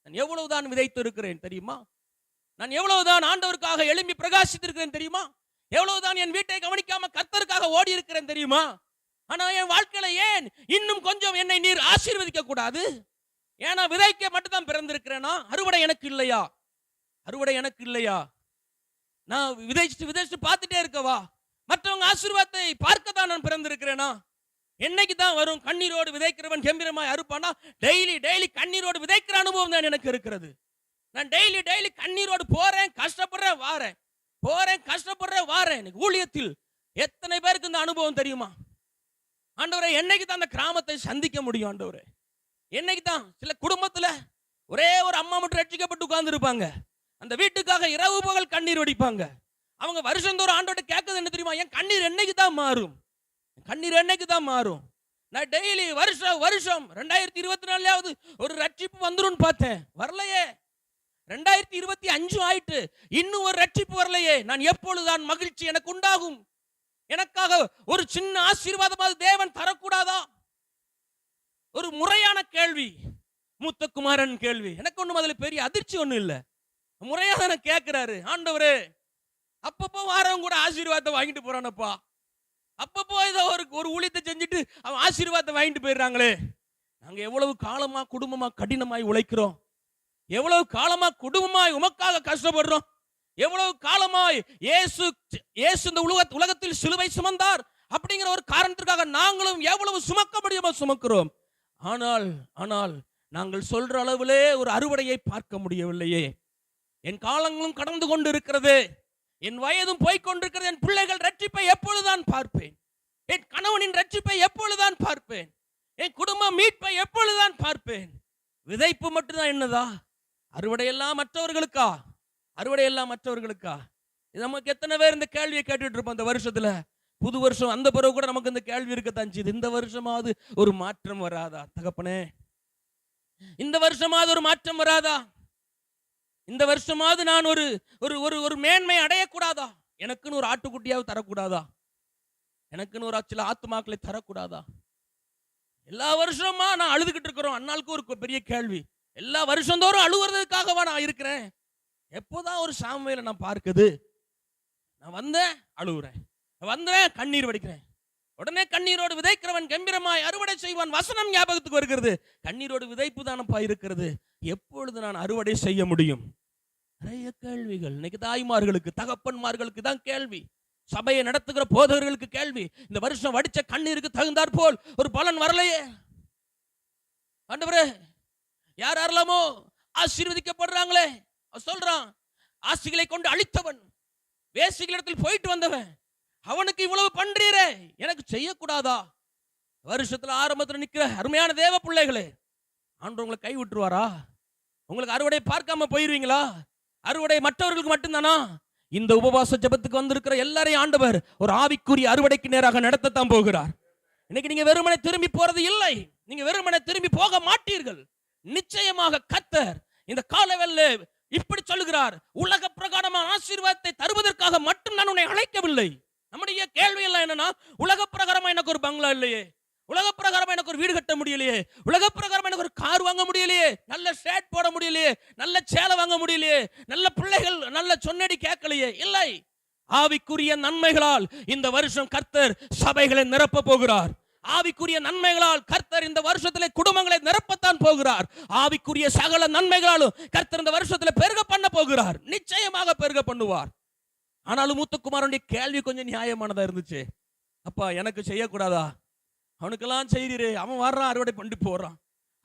நான் எவ்வளவுதான் விதைத்து இருக்கிறேன் தெரியுமா, நான் எவ்வளவுதான் ஆண்டவருக்காக எழும்பி பிரகாசித்திருக்கிறேன் தெரியுமா, எவ்வளவுதான் என் வீட்டை கவனிக்காம கர்த்தருக்காக ஓடி இருக்கிறேன் தெரியுமா,
ஆனா என் வாழ்க்கையில ஏன் இன்னும் கொஞ்சம் என்னை நீர் ஆசீர்வதிக்க கூடாது? ஏன்னா விதைக்க மட்டும் தான் பிறந்திருக்கிறேனா? அறுவடை எனக்கு இல்லையா? அறுவடை எனக்கு இல்லையா? நான் விதைச்சு பார்த்துட்டே இருக்கவா? மற்றவங்க ஆசீர்வாதத்தை பார்க்க தான் நான் பிறந்திருக்கிறேனா? என்னைக்கு தான் வரும்? கண்ணீரோடு விதைக்கிறவன் கம்பீரமாய் அறுப்பானா? டெய்லி கண்ணீரோடு விதைக்கிற அனுபவம் தான் எனக்கு இருக்கிறது. நான் டெய்லி கண்ணீரோடு போறேன், கஷ்டப்படுறேன், வாரேன், போறேன், கஷ்டப்படுறேன், வாரேன். எனக்கு ஊழியத்தில் எத்தனை பேருக்கு இந்த அனுபவம் தெரியுமா? ஆண்டவரே, என்னைக்கு தான் அந்த கிராமத்தை சந்திக்க முடியும்? ஆண்டவரே, என்னைக்கு தான்? சில குடும்பத்துல ஒரே ஒரு அம்மா மட்டும் ரட்சிக்கப்பட்டு உட்கார்ந்து இருப்பாங்க. அந்த வீட்டுக்காக இரவு பகல் கண்ணீர் வடிப்பாங்க. அவங்க வருஷந்தோறும் ஆண்டவர்ட்ட கேட்கறது என்ன தெரியுமா? என் கண்ணீர் என்னைக்கு தான் மாறும்? கண்ணீர் என்னைக்கு தான் மாறும்? நான் டெய்லி வருஷம் 2024 ஒரு ரட்சிப்பு வந்துரும் பார்த்தேன், வரலையே. 2025 ஆயிட்டு, இன்னும் ஒரு ரட்சிப்பு வரலையே. நான் எப்பொழுதுதான் மகிழ்ச்சி எனக்கு உண்டாகும்? எனக்காக ஒரு சின்ன ஆசீர்வாதமாவது தேவன் தரக்கூடாதா? ஒரு முறையான கேள்வி, மூத்த குமாரன் கேள்வி. எனக்கு ஒண்ணும் அதுல பெரிய அதிர்ச்சி ஒண்ணும் இல்ல. முறையா தானே கேட்கிறாரு. ஆண்டவரே, அப்பப்போ வாரவங்க கூட ஆசீர்வாதத்தை வாங்கிட்டு போறானப்பா. அப்பப்போ ஏதோ ஒரு ஊழியத்தை செஞ்சுட்டு அவன் ஆசீர்வாதத்தை வாங்கிட்டு போயிடுறாங்களே. நாங்க எவ்வளவு காலமா குடும்பமா கடினமாய் உழைக்கிறோம், எவ்வளவு காலமா குடும்பமாய் உமக்காக கஷ்டப்படுறோம், எவ்வளவு காலமாய் இயேசு இந்த உலகத்தில் சிலுவை சுமந்தார் அப்படிங்கிற ஒரு காரணத்திற்காக நாங்களும் எவ்வளவு சுமக்க முடியுமோ சுமக்கிறோம். ஆனால் நாங்கள் சொல்ற அளவிலே ஒரு அறுவடையை பார்க்க முடியவில்லையே. என் காலங்களும் கடந்து கொண்டு இருக்கிறது, என் வயதும் போய்கொண்டிருக்கிறது. என் பிள்ளைகள் ரட்சிப்பை எப்பொழுதுதான் பார்ப்பேன்? என் கணவனின் ரட்சிப்பை எப்பொழுதுதான் பார்ப்பேன்? என் குடும்ப மீட்பை எப்பொழுதுதான் பார்ப்பேன்? விதைப்பு மட்டும்தான் என்னதா? அறுவடையெல்லாம் மற்றவர்களுக்கா? அறுவடையெல்லாம் மற்றவர்களுக்கா? நமக்கு எத்தனை பேர் இந்த கேள்வியை கேட்டுட்டு இருப்போம்? இந்த வருஷத்துல, புது வருஷம் அந்த பிறகு கூட நமக்கு இந்த கேள்வி இருக்கத்தான் செய்யுது. இந்த வருஷமாவது ஒரு மாற்றம் வராதா தகப்பனே? இந்த வருஷமாவது ஒரு மாற்றம் வராதா? இந்த வருஷமாவது நான் ஒரு ஒரு மேன்மை அடையக்கூடாதா? எனக்குன்னு ஒரு ஆட்டுக்குட்டியாவது தரக்கூடாதா? எனக்குன்னு ஒரு சில ஆத்துமாக்களை தரக்கூடாதா? எல்லா வருஷமா நான் அழுதுகிட்டு இருக்கிறோம். அண்ணாளுக்கு ஒரு பெரிய கேள்வி, எல்லா வருஷந்தோறும் அழுவுறதுக்காகவா நான் இருக்கிறேன்? எப்போதான் ஒரு சாமுவேலை நான் பார்க்குது? நான் வந்தேன் அழுவுறேன், வந்தேன் கண்ணீர் வடிக்கிறேன். உடனே கண்ணீரோடு விதைக்கிறவன் கம்பீரமாய் அறுவடை செய்வான் வசனம் ஞாபகத்துக்கு வருகிறது. கண்ணீரோடு விதைப்பு தானப்பா இருக்கிறது. எப்பொழுது நான் அறுவடை செய்ய முடியும்? நிறைய கேள்விகள் இன்னைக்கு தாய்மார்களுக்கு, தகப்பன்மார்களுக்கு தான் கேள்வி. சபையை நடத்துகிற போதகர்களுக்கு கேள்வி. இந்த வருஷம் வடிச்ச கண்ணீருக்கு தகுந்தாற் போல் ஒரு பலன் வரலையே. ஆண்டவரே, யாரெல்லாமோ ஆசீர்வதிக்கப்படுறாங்களே. சொல்றான், ஆசிகளை கொண்டு அழித்தவன், வேசிகளிடத்தில் போயிட்டு வந்தவன், அவனுக்கு இவ்வளவு பண்றீரே, எனக்கு செய்யக்கூடாதா? வருஷத்துல ஆரம்பத்தில் நிக்கிற அருமையான தேவ பிள்ளைகளே, ஆண்டவர் உங்களை கை விட்டுருவாரா? உங்களுக்கு அறுவடை பார்க்காம போயிருவீங்களா? அறுவடை மற்றவர்களுக்கு மட்டும்தானா? இந்த உபவாச ஜெபத்துக்கு வந்திருக்கிற எல்லாரையும் ஆண்டவர் ஒரு ஆவிக்குரிய அறுவடைக்கு நேராக நடத்தத்தான் போகிறார். இன்னைக்கு நீங்க வெறுமனை திரும்பி போறது இல்லை, நீங்க வெறுமனை திரும்பி போக மாட்டீர்கள். நிச்சயமாக கர்த்தர் இந்த காலவெல்ல இப்படி சொல்லுகிறார், உலக பிரகாரமான ஆசீர்வாதத்தை தருவதற்காக மட்டும் நான் உன்னை அழைக்கவில்லை. நம்முடைய கேள்வி எல்லாம் என்னன்னா, உலக பிரகாரமா எனக்கு ஒரு பங்களா இல்லையே, உலக பிரகாரமா எனக்கு ஒரு வீடு கட்ட முடியலையே, உலக பிரகாரமா எனக்கு ஒரு கார் வாங்க முடியலையே, நல்ல ஷர்ட் போட முடியலையே, நல்ல சேலை வாங்க முடியலையே, நல்ல பிள்ளைகள் நல்ல சொன்னடி கேட்கலையே. இல்லை, ஆவிக்குரிய நன்மைகளால் இந்த வருஷம் கர்த்தர் சபைகளை நிரப்ப போகிறார். ஆவிக்குரிய நன்மைகளால் கர்த்தர் இந்த வருஷத்திலே குடும்பங்களை நிரப்பத்தான் போகிறார். ஆவிக்குரிய சகல நன்மைகளாலும் கர்த்தர் இந்த வருஷத்திலே பெருக பண்ண போகிறார். நிச்சயமாக பெருக பண்ணுவார். ஆனாலும் மூத்தகுமாரனுடைய கேள்வி கொஞ்சம் நியாயமானதா இருந்துச்சு. அப்பா, எனக்கு செய்யக்கூடாதா? அவனுக்கெல்லாம் செய்கிறே, அவன் வாரான் அறுவடை பண்ணி போறான்,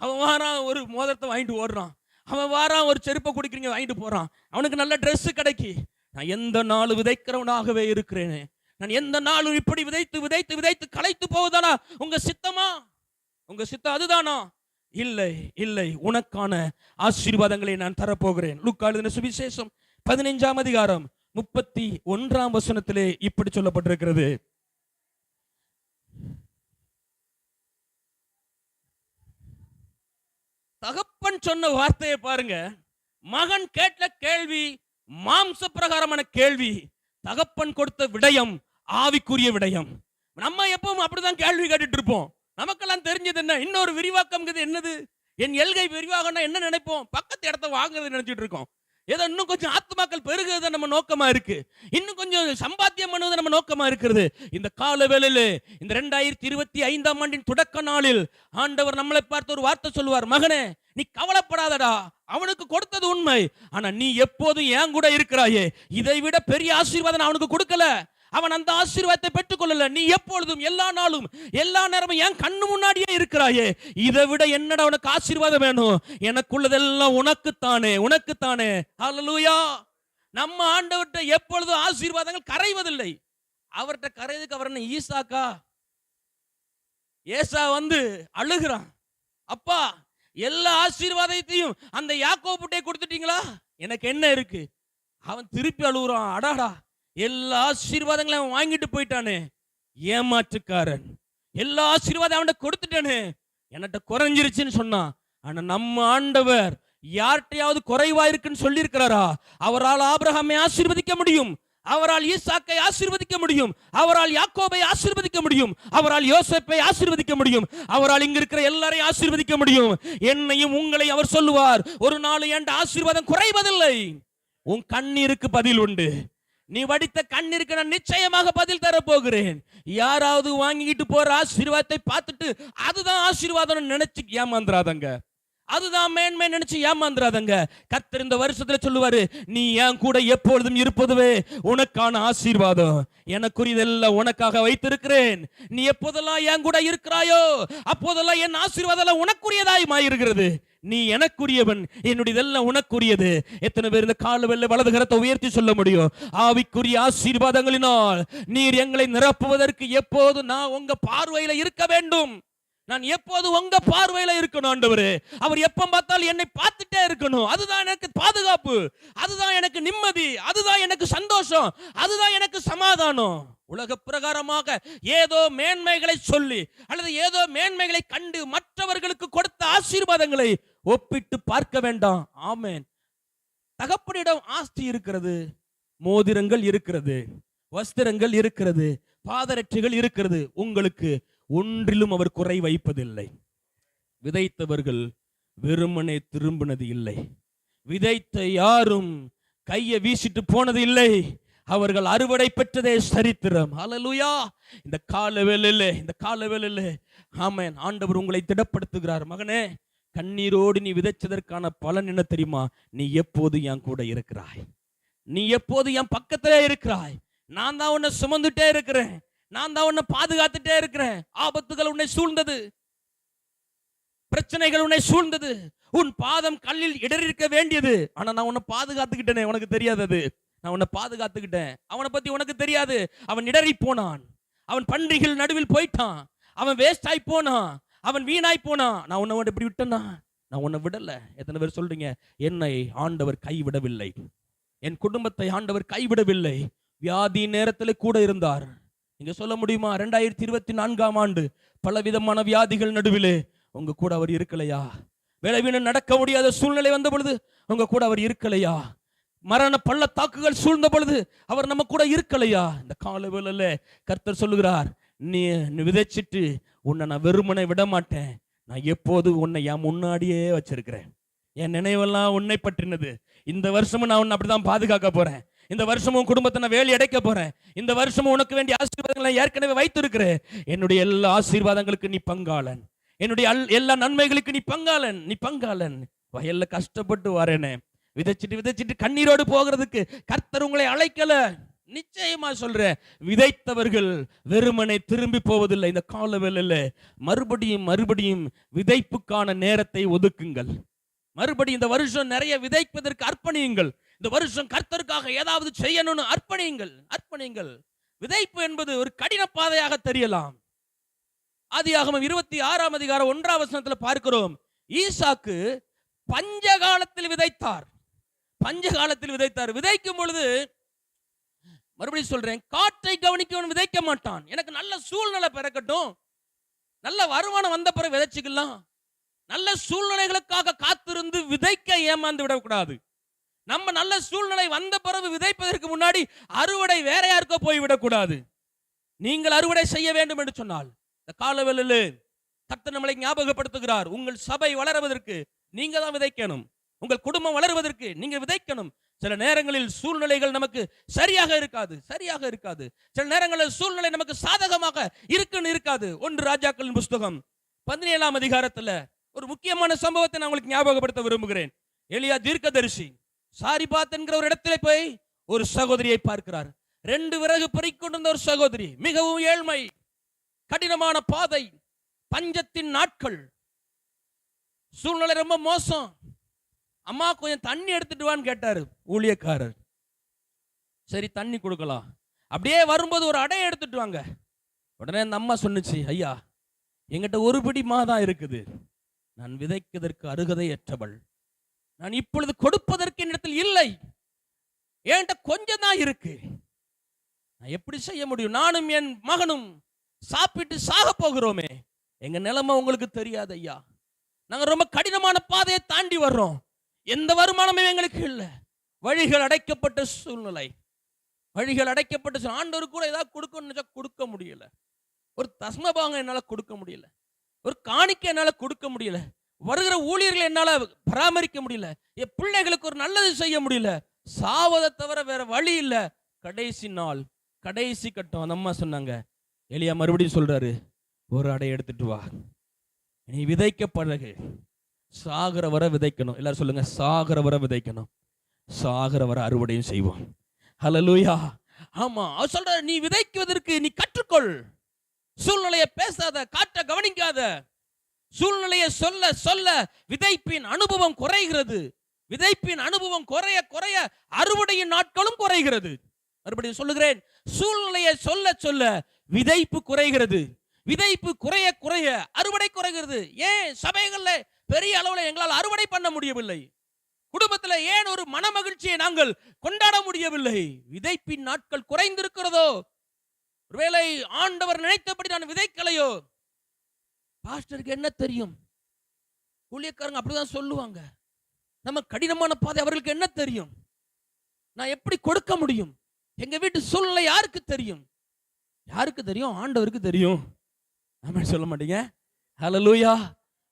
அவன் வாரான் ஒரு மோதிரத்தை வாங்கிட்டு ஓடுறான், அவன் வாரான் ஒரு செருப்பை குடிக்கிறீங்க வாங்கிட்டு போறான், அவனுக்கு நல்ல ட்ரெஸ் கிடைக்கி. நான் எந்த நாளும் விதைக்கிறவனாகவே இருக்கிறேனே, நான் எந்த நாளும் இப்படி விதைத்து விதைத்து விதைத்து களைத்து போவதானா உங்க சித்தமா? உங்க சித்தம் அதுதானா? இல்லை இல்லை, உனக்கான ஆசீர்வாதங்களை நான் தரப்போகிறேன். லூக்கா எழுதின சுவிசேஷம் 15ஆம் அதிகாரம் 31ஆம் வசனத்திலே இப்படி சொல்லப்பட்டிருக்கிறது. தகப்பன் சொன்ன வார்த்தையை பாருங்க. மகன் கேட்ட கேள்வி மாம்ச பிரகாரமான கேள்வி, தகப்பன் கொடுத்த விடயம் ஆவிக்குரிய விடயம். நம்ம எப்பவும் அப்படிதான் கேள்வி கேட்டுட்டு இருப்போம். நமக்கெல்லாம் தெரிஞ்சது என்ன? இன்னொரு விரிவாக்கம் என்னது? என் எல்கை விரிவாகம்னா என்ன நினைப்போம்? பக்கத்து இடத்த வாங்குறது நினைச்சிட்டு இருக்கோம். ஏதோ இன்னும் கொஞ்சம் ஆத்மாக்கள் பெருகுறத நம்ம நம்ம நோக்கமா இருக்கு. இன்னும் கொஞ்சம் சம்பாத்தியம் பண்ணுவது நம்ம நோக்கமா இருக்கிறது. இந்த கால வேளையில இந்த 2025ஆம் ஆண்டின் தொடக்க நாளில் ஆண்டவர் நம்மளை பார்த்து ஒரு வார்த்தை சொல்லுவார், மகனே நீ கவலைப்படாதடா, அவனுக்கு கொடுத்தது உண்மை, ஆனா நீ எப்போதும் என் கூட இருக்கிறாயே, இதை விட பெரிய ஆசீர்வாதம் நான் அவனுக்கு கொடுக்கல, அவன் அந்த ஆசீர்வாதத்தை பெற்றுக்கொள்ளல, நீ எப்பொழுதும் எல்லா நாளும் எல்லா நேரமும் என் கண்ணு முன்னாடியே இருக்கிறாயே, இதை விட என்னடா உனக்கு ஆசீர்வாதம் வேணும், எனக்குள்ளதெல்லாம் உனக்குத்தானே உனக்குத்தானே. ஹல்லேலூயா. நம்ம ஆண்டவர்கிட்ட எப்பொழுதும் ஆசீர்வாதங்கள் கரைவதில்லை. அவர்கிட்ட கரையதுக்கு அவர் என்ன ஈசாக்கா? ஏசா வந்து அழுகிறான், அப்பா எல்லா ஆசீர்வாதத்தையும் அந்த யாக்கோபுட்டே கொடுத்துட்டீங்களா, எனக்கு என்ன இருக்கு? அவன் திருப்பி அழுகுறான், அடாடா எல்லா ஆசீர்வாதங்களையும் அவன் வாங்கிட்டு போயிட்டானே, ஏமாற்றுக்காரன், எல்லா ஆசீர்வாதம் அவன்கிட்ட கொடுத்துட்டானே, என்கிட்ட குறைஞ்சிருச்சுன்னு சொன்னான். ஆனா நம்ம ஆண்டவர் யார்கிட்டயாவது குறைவா இருக்குன்னு சொல்லி இருக்கிறாரா? அவரால் ஆபிரகாமை ஆசீர்வதிக்க முடியும், அவரால் ஈசாக்கை ஆசீர்வதிக்க முடியும், அவரால் யாக்கோபை ஆசீர்வதிக்க முடியும், அவரால் யோசேப்பை ஆசீர்வதிக்க முடியும், அவரால் இங்க இருக்கிற எல்லாரையும் ஆசீர்வதிக்க முடியும். என்னையும் உங்களை அவர் சொல்லுவார், ஒரு நாள் என் ஆசீர்வாதம் குறைவதில்லை. உன் கண்ணீருக்கு பதில் உண்டு, நீ வடித்த கண்ணீருக்கு நான் நிச்சயமாக பதில் தர போகிறேன். யாராவது வாங்கிட்டு போற ஆசீர்வாதத்தை பார்த்துட்டு அதுதான் ஆசீர்வாதம் நினைச்சு ஏமாந்துறாதங்க, அதுதான் மேன்மை நினைச்சு ஏமாந்துறாதங்க. கர்த்தர் இந்த வருஷத்துல சொல்லுவாரு, நீ என் கூட எப்பொழுதும் இருப்பதுவே உனக்கான ஆசீர்வாதம், எனக்குரியதெல்லாம் உனக்காக வைத்திருக்கிறேன். நீ எப்போதெல்லாம் என் கூட இருக்கிறாயோ அப்போதெல்லாம் என் ஆசீர்வாதம் உனக்குரியதாய் மாயிருக்கிறது. நீ எனக்குரியவன், என்னுடையதெல்லாம் உனக்குரியது. எத்தனை பேர் இந்த கால வெள்ள வலது கரத்தை உயர்த்தி சொல்ல முடியும்? ஆவிக்குரிய ஆசீர்வாதங்களினால் நீர் எங்களை நிரப்புவதற்கு எப்போது நான் உங்க பார்வையில இருக்க வேண்டும், நான் எப்போது உங்க பார்வையில இருக்கணும் ஆண்டவரே. அவர் எப்ப பார்த்தாலும் என்னை பார்த்துட்டே இருக்கணும், அதுதான் எனக்கு பாதுகாப்பு, அதுதான் எனக்கு நிம்மதி, அதுதான் எனக்கு சந்தோஷம், அதுதான் எனக்கு சமாதானம். உலக பிரகாரமாக ஏதோ மேன்மைகளை சொல்லி அல்லது ஏதோ மேன்மைகளை கண்டு மற்றவர்களுக்கு கொடுத்த ஆசீர்வாதங்களை ஒப்பிட்டு பார்க்க வேண்டாம். ஆமென். தகப்பனிடம் ஆஸ்தி இருக்கிறது, மோதிரங்கள் இருக்கிறது, வஸ்திரங்கள் இருக்கிறது, பாதரட்சைகள் இருக்கிறது, உங்களுக்கு ஒன்றிலும் அவர் குறை வைப்பதில்லை. விதைத்தவர்கள் வெறுமனே திரும்பினது இல்லை, விதைத்த யாரும் கையை வீசிட்டு போனது இல்லை, அவர்கள் அறுவடை பெற்றதே சரித்திரம். ஹல்லேலூயா. இந்த காலவேளையில ஆமென், ஆண்டவர் உங்களை திடப்படுத்துகிறார். மகனே, கண்ணீரோடு நீ விதைச்சதற்கான பலன் என்ன தெரியுமா? நீ எப்போது என் கூட இருக்கிறாய், நீ எப்போது என் பக்கத்திலே இருக்கிறாய், நான் தான் உன்னை சுமந்துட்டே இருக்கிறேன், நான் தான் உன்னை பாதுகாத்துட்டே இருக்கிறேன். ஆபத்துகள் உன்னை சூழ்ந்தது, பிரச்சனைகள் உன்னை சூழ்ந்தது, உன் பாதம் கல்லில் இடறிருக்க வேண்டியது, ஆனா நான் உன்னை பாதுகாத்துக்கிட்டேனே, உனக்கு தெரியாதது, நான் உன்னை பாதுகாத்துக்கிட்டேன். அவனை பத்தி உனக்கு தெரியாது, அவன் இடறி போனான், அவன் பன்றிகள் நடுவில் போயிட்டான், அவன் வேஸ்ட் ஆகி போனான், அவன் வீணாய் போனான். நான் உன்னை இப்படி விட்டேன்னா, நான் உன்னை விடல. எத்தனை பேர் சொல்றீங்க, என்னை ஆண்டவர் கைவிடவில்லை, என் குடும்பத்தை ஆண்டவர் கைவிடவில்லை, வியாதி நேரத்தில் கூட இருந்தார். நீங்க சொல்ல முடியுமா, 2024ஆம் ஆண்டு பலவிதமான வியாதிகள் நடுவிலே உங்க கூட அவர் இருக்கலையா? விளைவின நடக்க முடியாத சூழ்நிலை வந்த பொழுது உங்க கூட அவர் இருக்கலையா? மரண பள்ளத்தாக்குகள் சூழ்ந்த பொழுது அவர் நம்ம கூட இருக்கலையா? இந்த கால வேளையில கர்த்தர் சொல்லுகிறார், நீ விதைச்சிட்டு உன்னை நான் வெறுமனை விட மாட்டேன், நான் எப்போது உன்னை என் முன்னாடியே வச்சிருக்கிறேன், என் நினைவெல்லாம் உன்னை பற்றினது. இந்த வருஷமும் நான் உன்னை அப்படிதான் பாதுகாக்க போறேன், இந்த வருஷமும் குடும்பத்தை நான் வேலி அடைக்க போறேன், இந்த வருஷமும் உனக்கு வேண்டிய ஆசீர்வாதங்களை ஏற்கனவே வைத்திருக்கிறேன். என்னுடைய எல்லா ஆசீர்வாதங்களுக்கு நீ பங்காளன், என்னுடைய எல்லா நன்மைகளுக்கு நீ பங்காளன். வயல்ல கஷ்டப்பட்டு வரேனே, விதைச்சிட்டு கண்ணீரோடு போகிறதுக்கு கர்த்தர் உங்களை அழைக்கல. நிச்சயமா சொல்றேன், விதைத்தவர்கள் வெறுமனை திரும்பி போவதில்லை. இந்த கால வேளையில மறுபடியும் விதைப்புக்கான நேரத்தை ஒதுக்குங்கள். மறுபடியும் இந்த வருஷம் நிறைய விதைப்பதற்கு அர்ப்பணியுங்கள். இந்த வருஷம் கர்த்தருக்காக ஏதாவது செய்யணும்னு அர்ப்பணியுங்கள். விதைப்பு என்பது ஒரு கடின பாதையாக தெரியலாம். ஆதியாகமம் 26ஆம் அதிகாரம் 1ஆம் வசனத்துல பார்க்கிறோம், ஈசாக்கு பஞ்ச காலத்தில் விதைத்தார். விதைக்கும் பொழுது, மறுபடியும் சொல்றேன், காற்றை கவனிக்கவன் விதைக்க மாட்டான். எனக்கு நல்ல சூழ்நிலை பிறக்கட்டும், நல்ல வருமானம் வந்த பிறகு விதைச்சுக்கலாம், நல்ல சூழ்நிலைகளுக்காக காத்திருந்து விதைக்க ஏமாந்து விடக்கூடாது. நம்ம நல்ல சூழ்நிலை வந்த பிறகு விதைப்பதற்கு முன்னாடி அறுவடை வேற யாருக்கோ போய்விடக்கூடாது. நீங்கள் அறுவடை செய்ய வேண்டும் என்று சொன்னால் இந்த காலவெளியிலே கர்த்தர் நம்மளை ஞாபகப்படுத்துகிறார், உங்கள் சபை வளருவதற்கு நீங்க தான் விதைக்கணும், உங்கள் குடும்பம் வளருவதற்கு நீங்க விதைக்கணும். சில நேரங்களில் சூழ்நிலைகள் நமக்கு சரியாக இருக்காது. சில நேரங்களில் சூழ்நிலை நமக்கு சாதகமாக இருக்காது. 1 ராஜாக்களின் புஸ்தகம் 17ஆம் அதிகாரத்துல ஒரு முக்கியமான சம்பவத்தை நான் உங்களுக்கு ஞாபகப்படுத்த விரும்புகிறேன். எலியா தீர்க்கதரிசி சாரிபாத் என்கிற ஒரு இடத்திலே போய் ஒரு சகோதரியை பார்க்கிறார். 2 விறகு பறிக்கொண்டிருந்த ஒரு சகோதரி, மிகவும் ஏழ்மை, கடினமான பாதை, பஞ்சத்தின் நாட்கள், சூழ்நிலை ரொம்ப மோசம். அம்மா கொஞ்சம் தண்ணி எடுத்துட்டு வான்னு கேட்டாரு ஊழியக்காரர். சரி தண்ணி கொடுக்கலாம். அப்படியே வரும்போது ஒரு அடையை எடுத்துட்டு வாங்க. உடனே அந்த அம்மா சொன்னுச்சு, ஐயா எங்கிட்ட ஒரு பிடி மாதான் இருக்குது, நான் விதைப்பதற்கு அருகதையற்றவள், நான் இப்பொழுது கொடுப்பதற்கு என்னிடத்தில் இல்லை, என்கிட்ட கொஞ்சம் தான் இருக்கு, நான் எப்படி செய்ய முடியும்? நானும் என் மகனும் சாப்பிட்டு சாக போகிறோமே, எங்க நிலைமை உங்களுக்கு தெரியாது ஐயா, நாங்க ரொம்ப கடினமான பாதையை தாண்டி வர்றோம், எந்த வருமானமே எங்களுக்கு இல்லை, வழிகள் அடைக்கப்பட்ட சூழ்நிலை, ஆண்டவர் கூட ஏதாவது கொடுக்கணும்னு கொடுக்க முடியல, ஒரு தஸ்மபாகம் என்னால கொடுக்க முடியல, ஒரு காணிக்கை என்னால கொடுக்க முடியல, வருகிற ஊழியர்களை என்னால பராமரிக்க முடியல, என் பிள்ளைகளுக்கு ஒரு நல்லது செய்ய முடியல, சாவதை தவிர வேற வழி இல்ல. கடைசி நாள், கடைசி கட்டம். அந்த அம்மா சொன்னாங்க. எலியா மறுபடியும் சொல்றாரு, ஒரு அடை எடுத்துட்டு வா, நீ விதைக்க பழகு, சாகர வர விதைக்கணும். எல்லாரும் சொல்லுங்க, சாகர வர விதைக்கணும், சாகர வர அறுவடையும் செய்வோம். ஹல்லேலூயா. ஆமா, அவர் சொல்ற, நீ விதைக்குவதற்கு நீ கற்றுக்கொள், சூழ்நிலையை பேசாத, காற்ற கவனிக்காத, சூழ்நிலையை சொல்ல சொல்ல விதைப்பின் அனுபவம் குறைகிறது, விதைப்பின் அனுபவம் குறைய குறைய அறுவடையின் நாட்களும் குறைகிறது. மறுபடியும் சொல்லுகிறேன், சூழ்நிலையை சொல்ல சொல்ல விதைப்பு குறைகிறது, விதைப்பு குறைய குறைய அறுவடை குறைகிறது. ஏன் சபைகள்ல பெரிய அளவில் எங்களால் அறுவடை பண்ண முடியவில்லை? குடும்பத்தில் ஏன் ஒரு மன மகிழ்ச்சியை நாங்கள் கொண்டாட முடியவில்லை? விதைப்பின் நாட்கள் குறைந்திருக்கிறதோ? ஒருவேளை ஆண்டவர் நினைத்தபடி நான் விதைக்கலையோ? பாஸ்டருக்கு என்ன தெரியும்? ஊழியக்காரங்க அப்படிதான் சொல்லுவாங்க. நம்ம கடினமான பாதை, அவர்களுக்கு என்ன தெரியும்? நான் எப்படி கொடுக்க முடியும்? எங்க வீட்டு சூழ்நிலை யாருக்கு தெரியும்? யாருக்கு தெரியும்? ஆண்டவருக்கு தெரியும். ஆமென் சொல்ல மாட்டீங்க? ஹல்லேலூயா.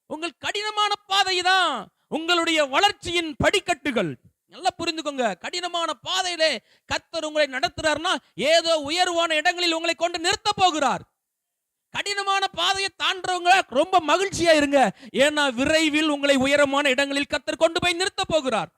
உங்கள் கடினமான பாதை தான் உங்களுடைய வளர்ச்சியின் படிக்கட்டுகள். நல்லா புரிந்துக்கோங்க. கடினமான பாதையிலே கர்த்தர் உங்களை நடத்துறாருன்னா ஏதோ உயர்வான இடங்களில் உங்களை கொண்டு நிறுத்த போகிறார். கடினமான பாதையை தாண்டவங்க ரொம்ப மகிழ்ச்சியா இருங்க. ஏன்னா விரைவில் உங்களை உயரமான இடங்களில் கர்த்தர் கொண்டு போய் நிறுத்த போகிறார்.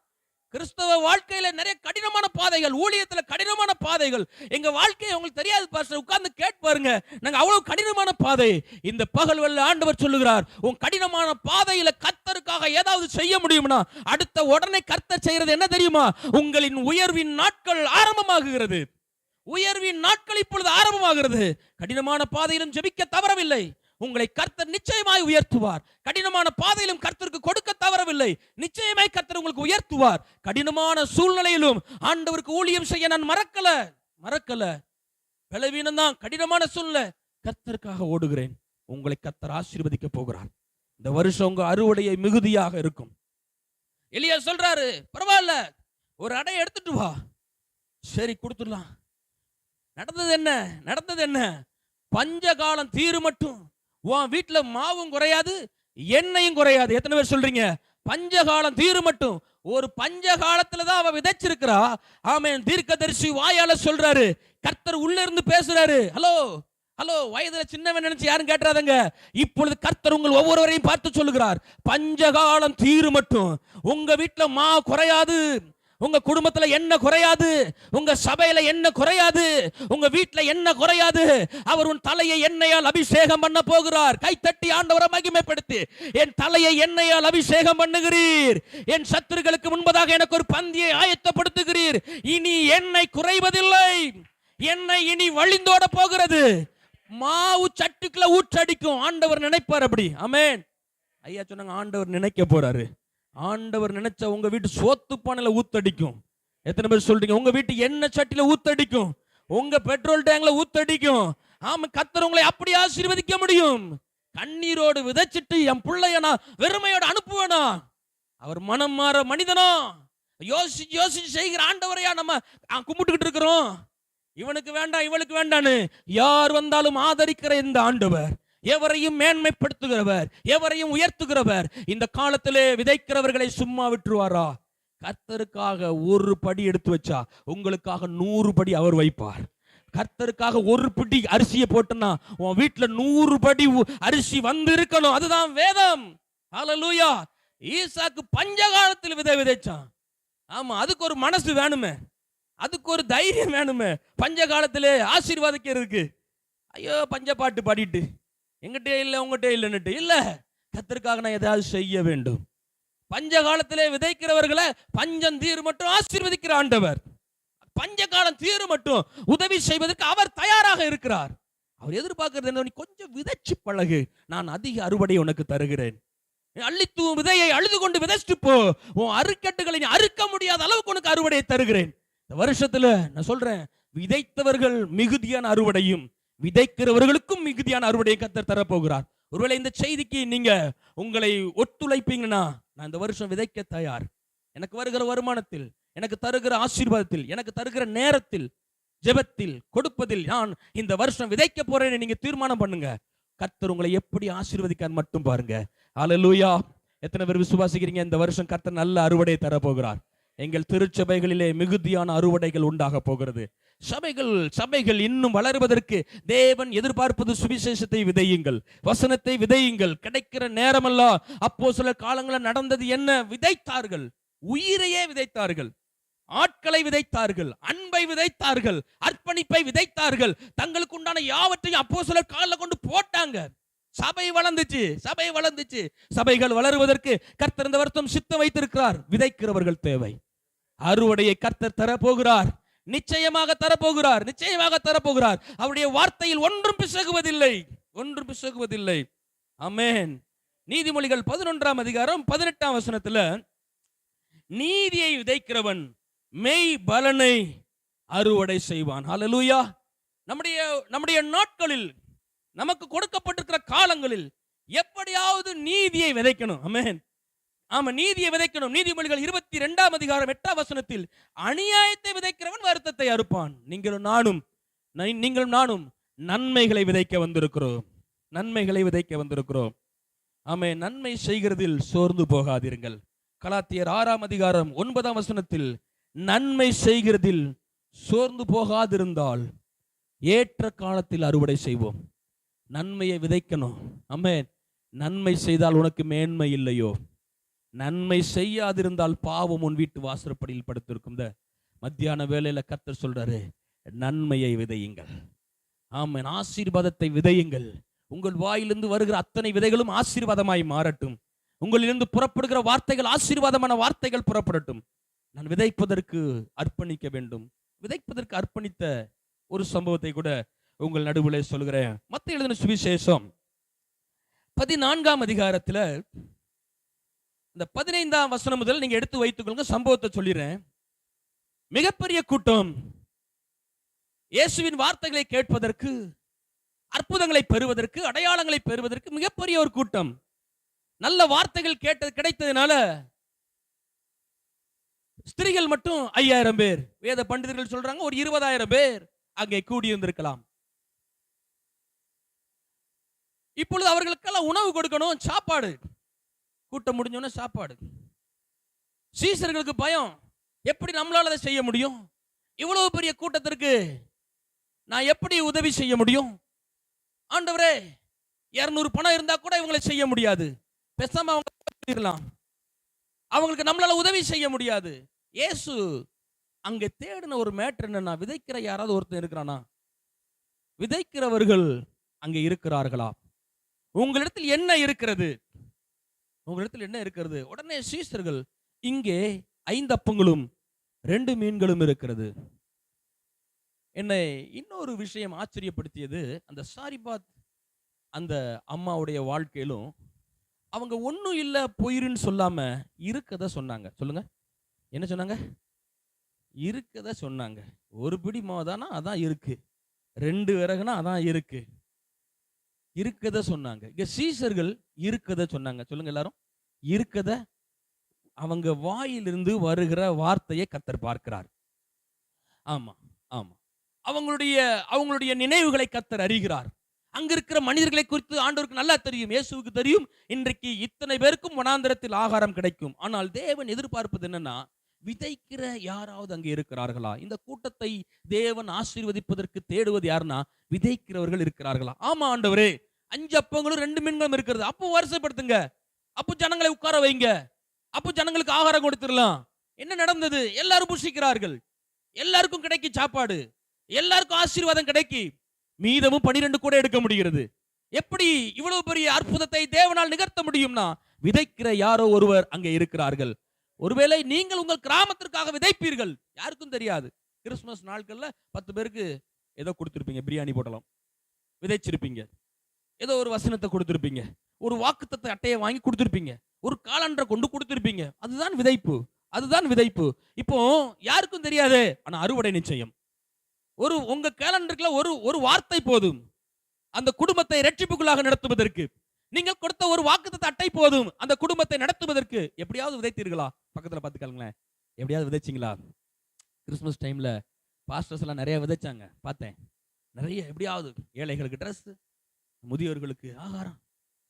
கிறிஸ்தவ வாழ்க்கையில நிறைய கடினமான பாதைகள், ஊழியத்துல கடினமான பாதைகள். எங்க வாழ்க்கையை உங்களுக்கு தெரியாது பாஸ்டர், உட்கார்ந்து கேட்டு பாருங்க, நாங்க அவ்வளவு கடினமான பாதை. இந்த பகல் வெள்ள ஆண்டவர் சொல்லுகிறார், உன் கடினமான பாதையில கர்த்தருக்காக ஏதாவது செய்ய முடியும்னா அடுத்த உடனே கர்த்தர் செய்யறது என்ன தெரியுமா? உங்களின் உயர்வின் நாட்கள் ஆரம்பமாகுகிறது. உயர்வின் நாட்கள் இப்பொழுது ஆரம்பமாகிறது. கடினமான பாதையிலும் ஜெபிக்க தவறவில்லை. உங்களை கர்த்தர் நிச்சயமாய் உயர்த்துவார். கடினமான பாதையிலும் கர்த்தருக்கு கொடுக்க தவறவில்லை. நிச்சயமாய் கர்த்தர் உங்களுக்கு உயர்த்துவார். கடினமான சூழ்நிலையிலும் ஆண்டவருக்கு ஊழியம் செய்ய நான் மறக்கல. பலவீனம் தான், கடினமான சூழ்நிலை, கர்த்தருக்காக ஓடுகிறேன். உங்களை கர்த்தர் ஆசீர்வதிக்க போகிறார். இந்த வருஷம் உங்க அறுவடையை மிகுதியாக இருக்கும். எலியா சொல்றாரு, பரவாயில்ல, ஒரு அடை எடுத்துட்டு வா. சரி, கொடுத்துடலாம். நடந்தது என்ன? பஞ்ச காலம் தீரு மட்டும் உன் வீட்டுல மாவும் குறையாது, எண்ணெயும் குறையாது. எத்தனை பேர் சொல்றீங்க? பஞ்சகாலம் தீரு மட்டும். ஒரு பஞ்ச காலத்துலதான் அவ விதைச்சிருக்கிறா. ஆமென். தீர்க்கதரிசி வாயால சொல்றாரு, கர்த்தர் உள்ள இருந்து பேசுறாரு. ஹலோ, வயதுல சின்னவன் நினைச்சு யாரும் கேட்டுறாதங்க. இப்பொழுது கர்த்தர் உங்கள் ஒவ்வொருவரையும் பார்த்து சொல்லுகிறார், பஞ்சகாலம் தீரு மட்டும் உங்க வீட்டுல மா குறையாது, உங்க குடும்பத்துல என்ன குறையாது, உங்க சபையில என்ன குறையாது, உங்க வீட்டுல என்ன குறையாது. அவர் உன் தலையை எண்ணெயால் அபிஷேகம் பண்ண போகிறார். கைத்தட்டி ஆண்டவரை மகிமைப்படுத்தி, என் தலையை எண்ணெயால் அபிஷேகம் பண்ணுகிறீர், என் சத்துருக்களுக்கு முன்பதாக எனக்கு ஒரு பந்தியை ஆயத்தப்படுத்துகிறீர். இனி எண்ணெய் குறைவதில்லை, எண்ணெய் இனி வழிந்தோட போகிறது. மாவு சட்டுக்குள்ள ஊற்றடிக்கும். ஆண்டவர் நினைப்பார் அப்படி. ஆமென். ஐயா சொன்னாங்க, ஆண்டவர் நினைக்க போறாரு. ஆண்டவர் நினைச்சா உங்க வீட்டு சோத்து பானையில ஊத்தடிக்கும். எத்தனை பேர் சொல்றீங்க? உங்க வீட்டு எண்ணெய் சட்டில ஊத்தடிக்கும், உங்க பெட்ரோல் டேங்க்ல ஊத்தடிக்கும். ஆமா, கர்த்தர் உங்களை அப்படி ஆசீர்வதிக்க முடியும். கண்ணீரோடு விதைச்சிட்டு என் பிள்ளைய நான் வெறுமையோடு அனுப்புவேனா? அவர் மனம் மாற மனிதனா? யோசிச்சு செய்கிற ஆண்டவரையா நம்ம கும்பிட்டுக்கிட்டு இருக்கிறோம்? இவனுக்கு வேண்டாம், இவளுக்கு வேண்டான்னு யார் வந்தாலும் ஆதரிக்கிற இந்த ஆண்டவர், எவரையும் மேன்மைப்படுத்துகிறவர், எவரையும் உயர்த்துகிறவர், இந்த காலத்திலே விதைக்கிறவர்களை சும்மா விட்டுருவாரா? கர்த்தருக்காக ஒரு படி எடுத்து வச்சா உங்களுக்காக 100 படி அவர் வைப்பார். கர்த்தருக்காக ஒரு பிடி அரிசியை போட்டனா உன் வீட்டுல 100 படி அரிசி வந்து இருக்கணும். அதுதான் வேதம். ஹல்லேலூயா. ஈசாக்கு பஞ்சகாலத்தில் விதை விதைச்சான். ஆமா, அதுக்கு ஒரு மனசு வேணுமே, அதுக்கு ஒரு தைரியம் வேணுமே. பஞ்ச காலத்திலே ஆசீர்வாதிக்கிறதுக்கு ஐயோ பஞ்ச பாட்டு பாடிட்டு எங்கிட்டே இல்லை உங்ககிட்டே இல்லைன்னுட்டு இல்ல, கர்த்தருக்காக நான் ஏதாவது செய்ய வேண்டும். பஞ்ச காலத்திலே விதைக்கிறவர்களை பஞ்சம் தீர் மட்டும் ஆசீர்வதிக்கிற ஆண்டவர். பஞ்ச காலம் தீர் மட்டும் உதவி செய்வதற்கு அவர் தயாராக இருக்கிறார். அவர் எதிர்பார்க்கிறது என்ன? நீ கொஞ்சம் விதைச்சு பழகு, நான் அதிக அறுவடை உனக்கு தருகிறேன். அள்ளித்தூ விதையை அழுது கொண்டு விதைச்சிட்டு போ, உன் அறுக்கட்டுகளை நீ அறுக்க முடியாத அளவுக்கு உனக்கு அறுவடையை தருகிறேன். இந்த வருஷத்துல நான் சொல்றேன், விதைத்தவர்கள் மிகுதியான அறுவடையும் விதைக்கிறவர்களுக்கும் மிகுதியான அறுவடையை கர்த்தர் தரப்போகிறார். ஒருவேளை இந்த செய்திக்கு நீங்க உங்களை ஒத்துழைப்பீங்கன்னா, நான் இந்த வருஷம் விதைக்க தயார். எனக்கு வருகிற வருமானத்தில், எனக்கு தருகிற ஆசீர்வாதத்தில், எனக்கு தருகிற நேரத்தில், ஜெபத்தில், கொடுப்பதில் நான் இந்த வருஷம் விதைக்க போறேன்னு நீங்க தீர்மானம் பண்ணுங்க. கர்த்தர் உங்களை எப்படி ஆசீர்வதிக்கான்னு மட்டும் பாருங்க. ஹல்லேலூயா. எத்தனை பேர் விசுவாசிக்கிறீங்க இந்த வருஷம் கர்த்தர் நல்ல அறுவடை தர போகிறார்? எங்கள் திருச்சபைகளிலே மிகுதியான அறுவடைகள் உண்டாக போகிறது. சபைகள் இன்னும் வளருவதற்கு தேவன் எதிர்பார்ப்பது சுவிசேஷத்தை விதையுங்கள், வசனத்தை விதையுங்கள். கிடைக்கிற நேரமெல்லாம் அப்போஸ்தலர் காலங்களில் நடந்தது என்ன? விதைத்தார்கள், உயிரையே விதைத்தார்கள், ஆட்களை விதைத்தார்கள், அன்பை விதைத்தார்கள், அர்ப்பணிப்பை விதைத்தார்கள். தங்களுக்கு உண்டான யாவற்றையும் அப்போஸ்தலர் காலில் கொண்டு போட்டாங்க. சபை வளர்ந்துச்சு. சபைகள் வளருவதற்கு கர்த்தர் இந்த வருஷம் சித்தம் வைத்திருக்கிறார். விதைக்கிறவர்கள் தேவை. அறுவடையை கர்த்தர் தரப்போகிறார். நிச்சயமாக தரப்போகிறார். அவருடைய வார்த்தையில் ஒன்றும் பிசகுவதில்லை. ஆமென். நீதிமொழிகள் 11ஆம் அதிகாரம் 18ஆம் வசனத்துல, நீதியை விதைக்கிறவன் மெய் பலனை அறுவடை செய்வான். ஹல்லேலூயா. நம்முடைய நாட்களில், நமக்கு கொடுக்கப்பட்டிருக்கிற காலங்களில் எப்படியாவது நீதியை விதைக்கணும். ஆமென். ஆமா, நீதியை விதைக்கணும். நீதிமொழிகள் 22ஆம் அதிகாரம் 8ஆம் வசனத்தில், அநியாயத்தை விதைக்கிறவன் வருத்தத்தை அறுப்பான். நீங்களும் நானும் நன்மைகளை விதைக்க வந்திருக்கிறோம். ஆமென். நன்மை செய்கிறதில் சோர்ந்து போகாதீர்கள். கலாத்தியர் 6ஆம் அதிகாரம் 9ஆம் வசனத்தில், நன்மை செய்கிறதில் சோர்ந்து போகாதிருந்தால் ஏற்ற காலத்தில் அறுவடை செய்வோம். நன்மையை விதைக்கணும். ஆமென். நன்மை செய்தால் உனக்கு மேன்மை இல்லையோ? நன்மை செய்யாதிருந்தால் பாவம் உன் வீட்டு வாசற்படியில் படுத்திருக்கும். இந்த மத்தியான வேளையில கர்த்தர் சொல்றாரு, நன்மையை விதையுங்கள். ஆமென். ஆசீர்வாதத்தை விதையுங்கள். உங்கள் வாயிலிருந்து வருகிற அத்தனை விதைகளும் ஆசீர்வாதமாய் மாறட்டும். உங்களிலிருந்து புறப்படுகிற வார்த்தைகள் ஆசீர்வாதமான வார்த்தைகள் புறப்படட்டும். நான் விதைப்பதற்கு அர்ப்பணிக்க வேண்டும். விதைப்பதற்கு அர்ப்பணித்த ஒரு சம்பவத்தை கூட உங்கள் நடுவிலே சொல்கிறேன். மத்தேயு எழுதின சுவிசேஷம் 14ஆம் அதிகாரத்துல இந்த 15ஆம் வசனம் முதல் நீங்க எடுத்து வைத்துக் கொள்ளுங்க. சம்பவத்தை சொல்லிடுறேன். மிகப்பெரிய கூட்டம் இயேசுவின் வார்த்தைகளை கேட்பதற்கு, அற்புதங்களை பெறுவதற்கு, அடையாளங்களை பெறுவதற்கு மிகப்பெரிய ஒரு கூட்டம். நல்ல வார்த்தைகள் கிடைத்ததுனால ஸ்திரீகள் மட்டும் 5000 பேர், வேத பண்டிதர்கள் சொல்றாங்க ஒரு 20000 பேர் அங்கே கூடியிருந்திருக்கலாம். இப்பொழுது அவர்களுக்கெல்லாம் உணவு கொடுக்கணும், சாப்பாடு. கூட்டம் முடிஞ்சோன்னு சாப்பாடு. சீசர்களுக்கு பயம், எப்படி நம்மளால அதை செய்ய முடியும்? இவ்வளவு பெரிய கூட்டத்திற்கு நான் எப்படி உதவி செய்ய முடியும்? ஆண்டவரே, 200 பணம் இருந்தா கூட இவங்களை செய்ய முடியாது. பேசாம அவங்களுக்கு நம்மளால உதவி செய்ய முடியாது. இயேசு அங்கே தேடின ஒரு மேட்டர் என்னன்னா, விதைக்கிற யாராவது ஒருத்தன் இருக்கிறானா? விதைக்கிறவர்கள் அங்கே இருக்கிறார்களா? உங்களிடத்தில் என்ன இருக்கிறது? உடனே சீசர்கள், இங்கே 5 அப்பங்களும் 2 மீன்களும் இருக்கிறது. என்னை இன்னொரு விஷயம் ஆச்சரியப்படுத்தியது, அந்த சாரிபாத் அந்த அம்மாவுடைய வாழ்க்கையிலும் அவங்க ஒன்றும் இல்லை போயிருன்னு சொல்லாம இருக்கதை சொன்னாங்க. சொல்லுங்க, என்ன சொன்னாங்க? இருக்கதை சொன்னாங்க. ஒரு பிடி மாவுதானா அதான் இருக்கு, 2 விறகுனா அதான் இருக்கு, இருக்கதை சொன்னாங்க. இங்க சீசர்கள் இருக்கதை சொன்னாங்க. சொல்லுங்க எல்லாரும், இருக்கதை. அவங்க வாயிலிருந்து வருகிற வார்த்தையை கர்த்தர் பார்க்கிறார். ஆமா ஆமா, அவங்களுடைய நினைவுகளை கர்த்தர் அறிகிறார். அங்க இருக்கிற மனிதர்களை குறித்து ஆண்டவருக்கு நல்லா தெரியும், இயேசுவுக்கு தெரியும். இன்றைக்கு இத்தனை பேருக்கும் வனாந்தரத்தில் ஆகாரம் கிடைக்கும். ஆனால் தேவன் எதிர்பார்ப்பது என்னன்னா, விதைக்கிற யாராவது அங்கே இருக்கிறார்களா? இந்த கூட்டத்தை தேவன் ஆசீர்வதிப்பதற்கு தேடுவது யாருன்னா விதைக்கிறவர்கள் இருக்கிறார்களா? ஆமா ஆண்டவரே, 5 அப்பங்களும் 2 மீன்களும் இருக்கிறது. அப்போ வருஷப்படுத்துங்க, அப்போ ஜனங்களை உட்கார வைங்க, அப்போ ஜனங்களுக்கு ஆகாரம் கொடுத்துடலாம். என்ன நடந்தது? எல்லாரும் புசிக்கிறார்கள், எல்லாருக்கும் கிடைக்கும் சாப்பாடு, எல்லாருக்கும் ஆசீர்வாதம் கிடைக்கி, மீதமும் 12 கூட எடுக்க முடிகிறது. எப்படி இவ்வளவு பெரிய அற்புதத்தை தேவனால் நிகழ்த்த முடியும்னா விதைக்கிற யாரோ ஒருவர் அங்கே இருக்கிறார்கள். ஒருவேளை நீங்கள் உங்கள் கிராமத்திற்காக விதைப்பீர்கள், யாருக்கும் தெரியாது. கிறிஸ்துமஸ் நாட்கள்ல 10 பேருக்கு ஏதோ கொடுத்திருப்பீங்க, பிரியாணி போடலாம், விதைச்சிருப்பீங்க, ஏதோ ஒரு வசனத்தை கொடுத்திருப்பீங்க, ஒரு வாக்குத்தத்த அட்டையை வாங்கி கொடுத்திருப்பீங்க, ஒரு காலண்டரை கொண்டு கொடுத்திருப்பீங்க. அதுதான் விதைப்பு, அதுதான் விதைப்பு. இப்போ யாருக்கும் தெரியாது, ஆனா அறுவடை நிச்சயம். உங்க கேலண்டருக்குள்ள ஒரு வார்த்தை போதும் அந்த குடும்பத்தை இரட்சிப்புக்குள்ளாக நடத்துவதற்கு. நீங்கள் கொடுத்த ஒரு வாக்குத்தத்த அட்டை போதும் அந்த குடும்பத்தை நடத்துவதற்கு. எப்படியாவது விதைத்தீர்களா? பக்கத்துல பாத்துக்கங்களேன், எப்படியாவது விதைச்சிங்களா? கிறிஸ்துமஸ் டைம்ல பாஸ்டர்ஸ் எல்லாம் நிறைய விதைச்சாங்க, பார்த்தேன். நிறைய எப்படியாவது ஏழைகளுக்கு ட்ரெஸ், முதியோர்களுக்கு ஆகாரம்,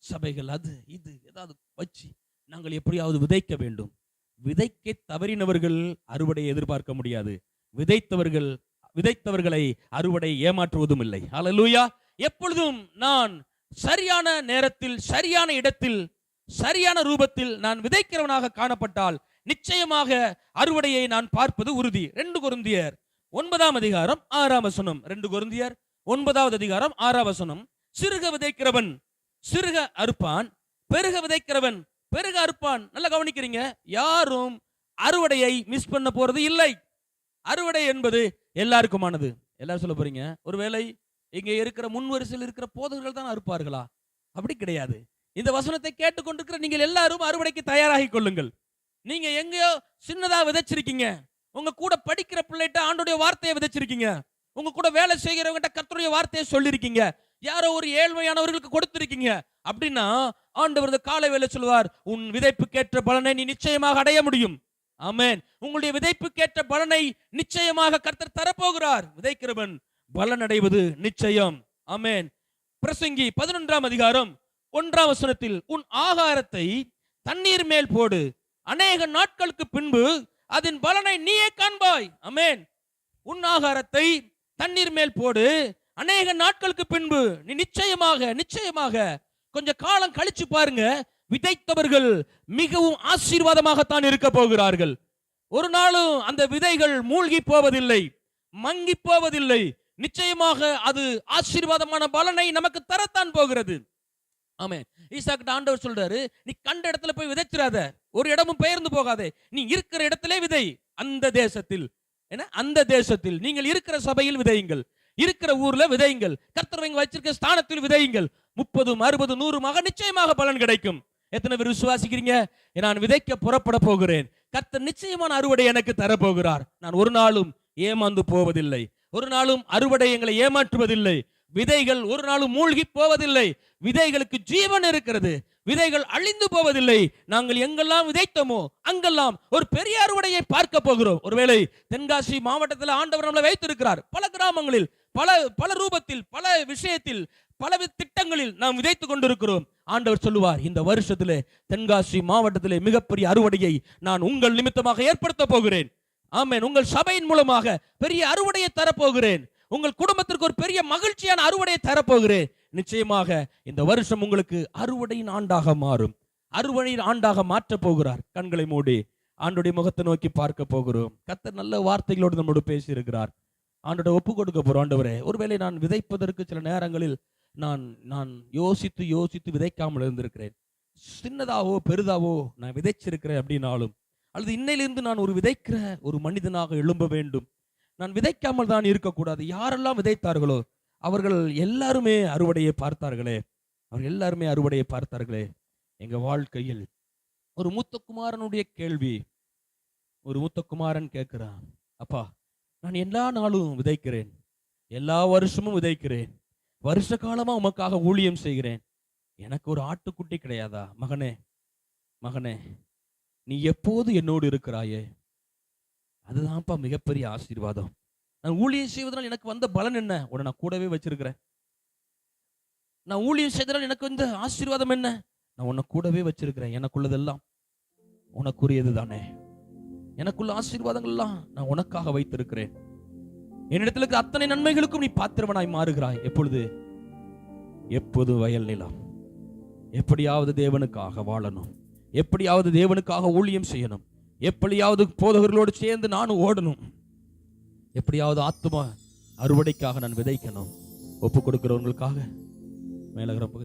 சபைகள் அது இது ஏதாவது வச்சு நாங்கள் எப்படியாவது விதைக்க வேண்டும். விதைக்க தவறினவர்கள் அறுவடையை எதிர்பார்க்க முடியாது. விதைத்தவர்களை அறுவடை ஏமாற்றுவதும் இல்லை. ஹல்லேலூயா. எப்பொழுதும் நான் சரியான நேரத்தில், சரியான இடத்தில், சரியான ரூபத்தில் நான் விதைக்கிறவனாக காணப்பட்டால் நிச்சயமாக அறுவடையை நான் பார்ப்பது உறுதி. 2 கொரிந்தியர் 9ஆம் அதிகாரம் 6ஆம் வசனம். 2 கொரிந்தியர் 9வது அதிகாரம் 6ஆம் வசனம். சிறுக விதைக்கிறவன் சிறுக அறுப்பான், பெருக விதைக்கிறவன் பெருக அறுப்பான். நல்லா கவனிக்கிறீங்க, யாரும் அறுவடையை மிஸ் பண்ண போறது இல்லை. அறுவடை என்பது எல்லாருக்குமானது. எல்லாரும் சொல்ல போறீங்க, ஒருவேளை இங்க இருக்கிற முன்வரிசையில் இருக்கிற போதகர்கள் தான் அறுப்பார்களா? அப்படி கிடையாது. இந்த வசனத்தை கேட்டுக்கொண்டிருக்கிற நீங்கள் எல்லாரும் அறுவடைக்கு தயாராகி கொள்ளுங்கள். நீங்க எங்கேயோ சின்னதா விதைச்சிருக்கீங்க, உங்க கூட படிக்கிற பிள்ளைகிட்ட ஆண்டோடைய வார்த்தையை விதைச்சிருக்கீங்க, உங்க கூட வேலை செய்கிறவங்கிட்ட கர்த்தருடைய வார்த்தையை சொல்லியிருக்கீங்க, யாரோ ஒரு ஏழ்மையானவர்களுக்கு கொடுத்திருக்கீங்க. அப்படின்னா ஆண்டவர் இந்த காலை வேளை சொல்லுவார், உன் விதைப்புக்கேற்ற பலனை நீ நிச்சயமாக அடைய முடியும். ஆமென். உங்களுடைய விதைப்புக்கேற்ற பலனை நிச்சயமாக கர்த்தர் தரப்போகிறார். விதைக்கிறவன் பலன் அடைவது நிச்சயம். ஆமென். பிரசங்கி 11ஆம் அதிகாரம் 1ஆம் வசனத்தில், உன் ஆகாரத்தை தண்ணீர் மேல் போடு, அநேக நாட்களுக்கு பின்பு அதன் பலனை நீயே காண்பாய். ஆமென். உன் ஆகாரத்தை தண்ணீர் மேல் போடு, அநேக நாட்களுக்கு பின்பு நீ நிச்சயமாக கொஞ்ச காலம் கழிச்சு பாருங்க, விதைத்தவர்கள் மிகவும் ஆசீர்வாதமாகத்தான் இருக்க போகிறார்கள். ஒரு நாளும் அந்த விதைகள் மூழ்கி போவதில்லை, மங்கி போவதில்லை. நிச்சயமாக அது ஆசீர்வாதமான பலனை நமக்கு தரத்தான் போகிறது. ஆமென். ஈசாக்கிட்ட ஆண்டவர் சொல்றாரு, நீ கண்ட இடத்துல போய் விதைச்சிராத, ஒரு இடமும் பெயர்ந்து போகாதே, நீ இருக்கிற இடத்திலே விதை. அந்த தேசத்தில், அந்த தேசத்தில் நீங்கள் இருக்கிற சபையில் விதையுங்கள், இருக்கிற ஊர்ல விதையுங்கள், கர்த்தர் இங்க வச்சிருக்க ஸ்தானத்தில் விதையுங்கள். 30, 60, 100 நிச்சயமாக பலன் கிடைக்கும். எத்தனை பேர் விசுவாசிக்கிறீங்க? நான் விதைக்க புறப்பட போகிறேன், கர்த்தர் நிச்சயமான அறுவடை எனக்கு தரப்போகிறார். நான் ஒரு நாளும் ஏமாந்து போவதில்லை, ஒரு நாளும் அறுவடை எங்களை ஏமாற்றுவதில்லை. விதைகள் ஒரு நாளும் மூழ்கி போவதில்லை. விதைகளுக்கு ஜீவன் இருக்கிறது, விதைகள் அழிந்து போவதில்லை. நாங்கள் எங்கெல்லாம் விதைத்தோமோ அங்கெல்லாம் ஒரு பெரிய அறுவடையை பார்க்க போகிறோம். ஒருவேளை தென்காசி மாவட்டத்தில் ஆண்டவர் நம்மளை வைத்திருக்கிறார். பல கிராமங்களில், பல ரூபத்தில், பல விஷயத்தில், பல திட்டங்களில் நாம் விதைத்துக் கொண்டிருக்கிறோம். ஆண்டவர் சொல்லுவார், இந்த வருஷத்திலே தென்காசி மாவட்டத்திலே மிகப்பெரிய அறுவடையை நான் உங்கள் நிமித்தமாக ஏற்படுத்த போகிறேன். ஆமென். உங்கள் சபையின் மூலமாக பெரிய அறுவடையை தரப்போகிறேன். உங்கள் குடும்பத்திற்கு ஒரு பெரிய மகிழ்ச்சியான அறுவடையை தரப்போகிறேன். நிச்சயமாக இந்த வருஷம் உங்களுக்கு அறுவடையின் ஆண்டாக மாறும். அறுவடையின் ஆண்டாக மாற்ற போகிறார். கண்களை மூடி ஆண்டுடைய முகத்தை நோக்கி பார்க்க போகிறோம். கர்த்தர் நல்ல வார்த்தைகளோடு நம்மோடு பேசி இருக்கிறார். ஆண்டோட ஒப்பு கொடுக்க போறோம். ஆண்டவரே, ஒருவேளை நான் விதைப்பதற்கு சில நேரங்களில் நான் யோசித்து விதைக்காமல் இருந்திருக்கிறேன். சின்னதாவோ பெரிதாவோ நான் விதைச்சிருக்கிறேன் அப்படின்னாலும், அல்லது இன்னையிலிருந்து நான் ஒரு விதைக்கிற ஒரு மனிதனாக எழும்ப வேண்டும். நான் விதைக்காமல் தான் இருக்கக்கூடாது. யாரெல்லாம் விதைத்தார்களோ அவர்கள் எல்லாருமே அறுவடையை பார்த்தார்களே. எங்க வாழ்க்கையில் ஒரு மூத்த குமாரனுடைய கேள்வி, ஒரு மூத்த குமாரன் கேட்கிறான், அப்பா, நான் எல்லா நாளும் விதைக்கிறேன், எல்லா வருஷமும் விதைக்கிறேன், வருஷ காலமா உமக்காக ஊழியம் செய்கிறேன், எனக்கு ஒரு ஆட்டுக்குட்டி கிடையாதா? மகனே, நீ எப்போது என்னோடு இருக்கிறாயே, அதுதான்ப்பா மிகப்பெரிய ஆசீர்வாதம். நான் ஊழியம் செய்வதனால் எனக்கு வந்த பலன் என்ன? உன்னை நான் கூடவே வச்சிருக்கிறேன். நான் ஊழியம் செய்ததால் எனக்கு வந்த ஆசீர்வாதம் என்ன? நான் உன்னை கூடவே வச்சிருக்கிறேன். எனக்குள்ளதெல்லாம் உனக்குரியது தானே. எனக்குள்ள ஆசீர்வாதங்கள்லாம் நான் உனக்காக வைத்திருக்கிறேன். என்னிடத்தில் இருக்கிற அத்தனை நன்மைகளுக்கும் நீ பாத்திரவனாய் மாறுகிறாய். எப்பொழுது? எப்போது வயல் நிலம். எப்படியாவது தேவனுக்காக வாழணும், எப்படியாவது தேவனுக்காக ஊழியம் செய்யணும், எப்படியாவது போதகர்களோடு சேர்ந்து நானும் ஓடணும், எப்படியாவது ஆத்துமா அறுவடைக்காக நான் விதைக்கணும். ஒப்பு கொடுக்கிறவங்களுக்காக மேலகிற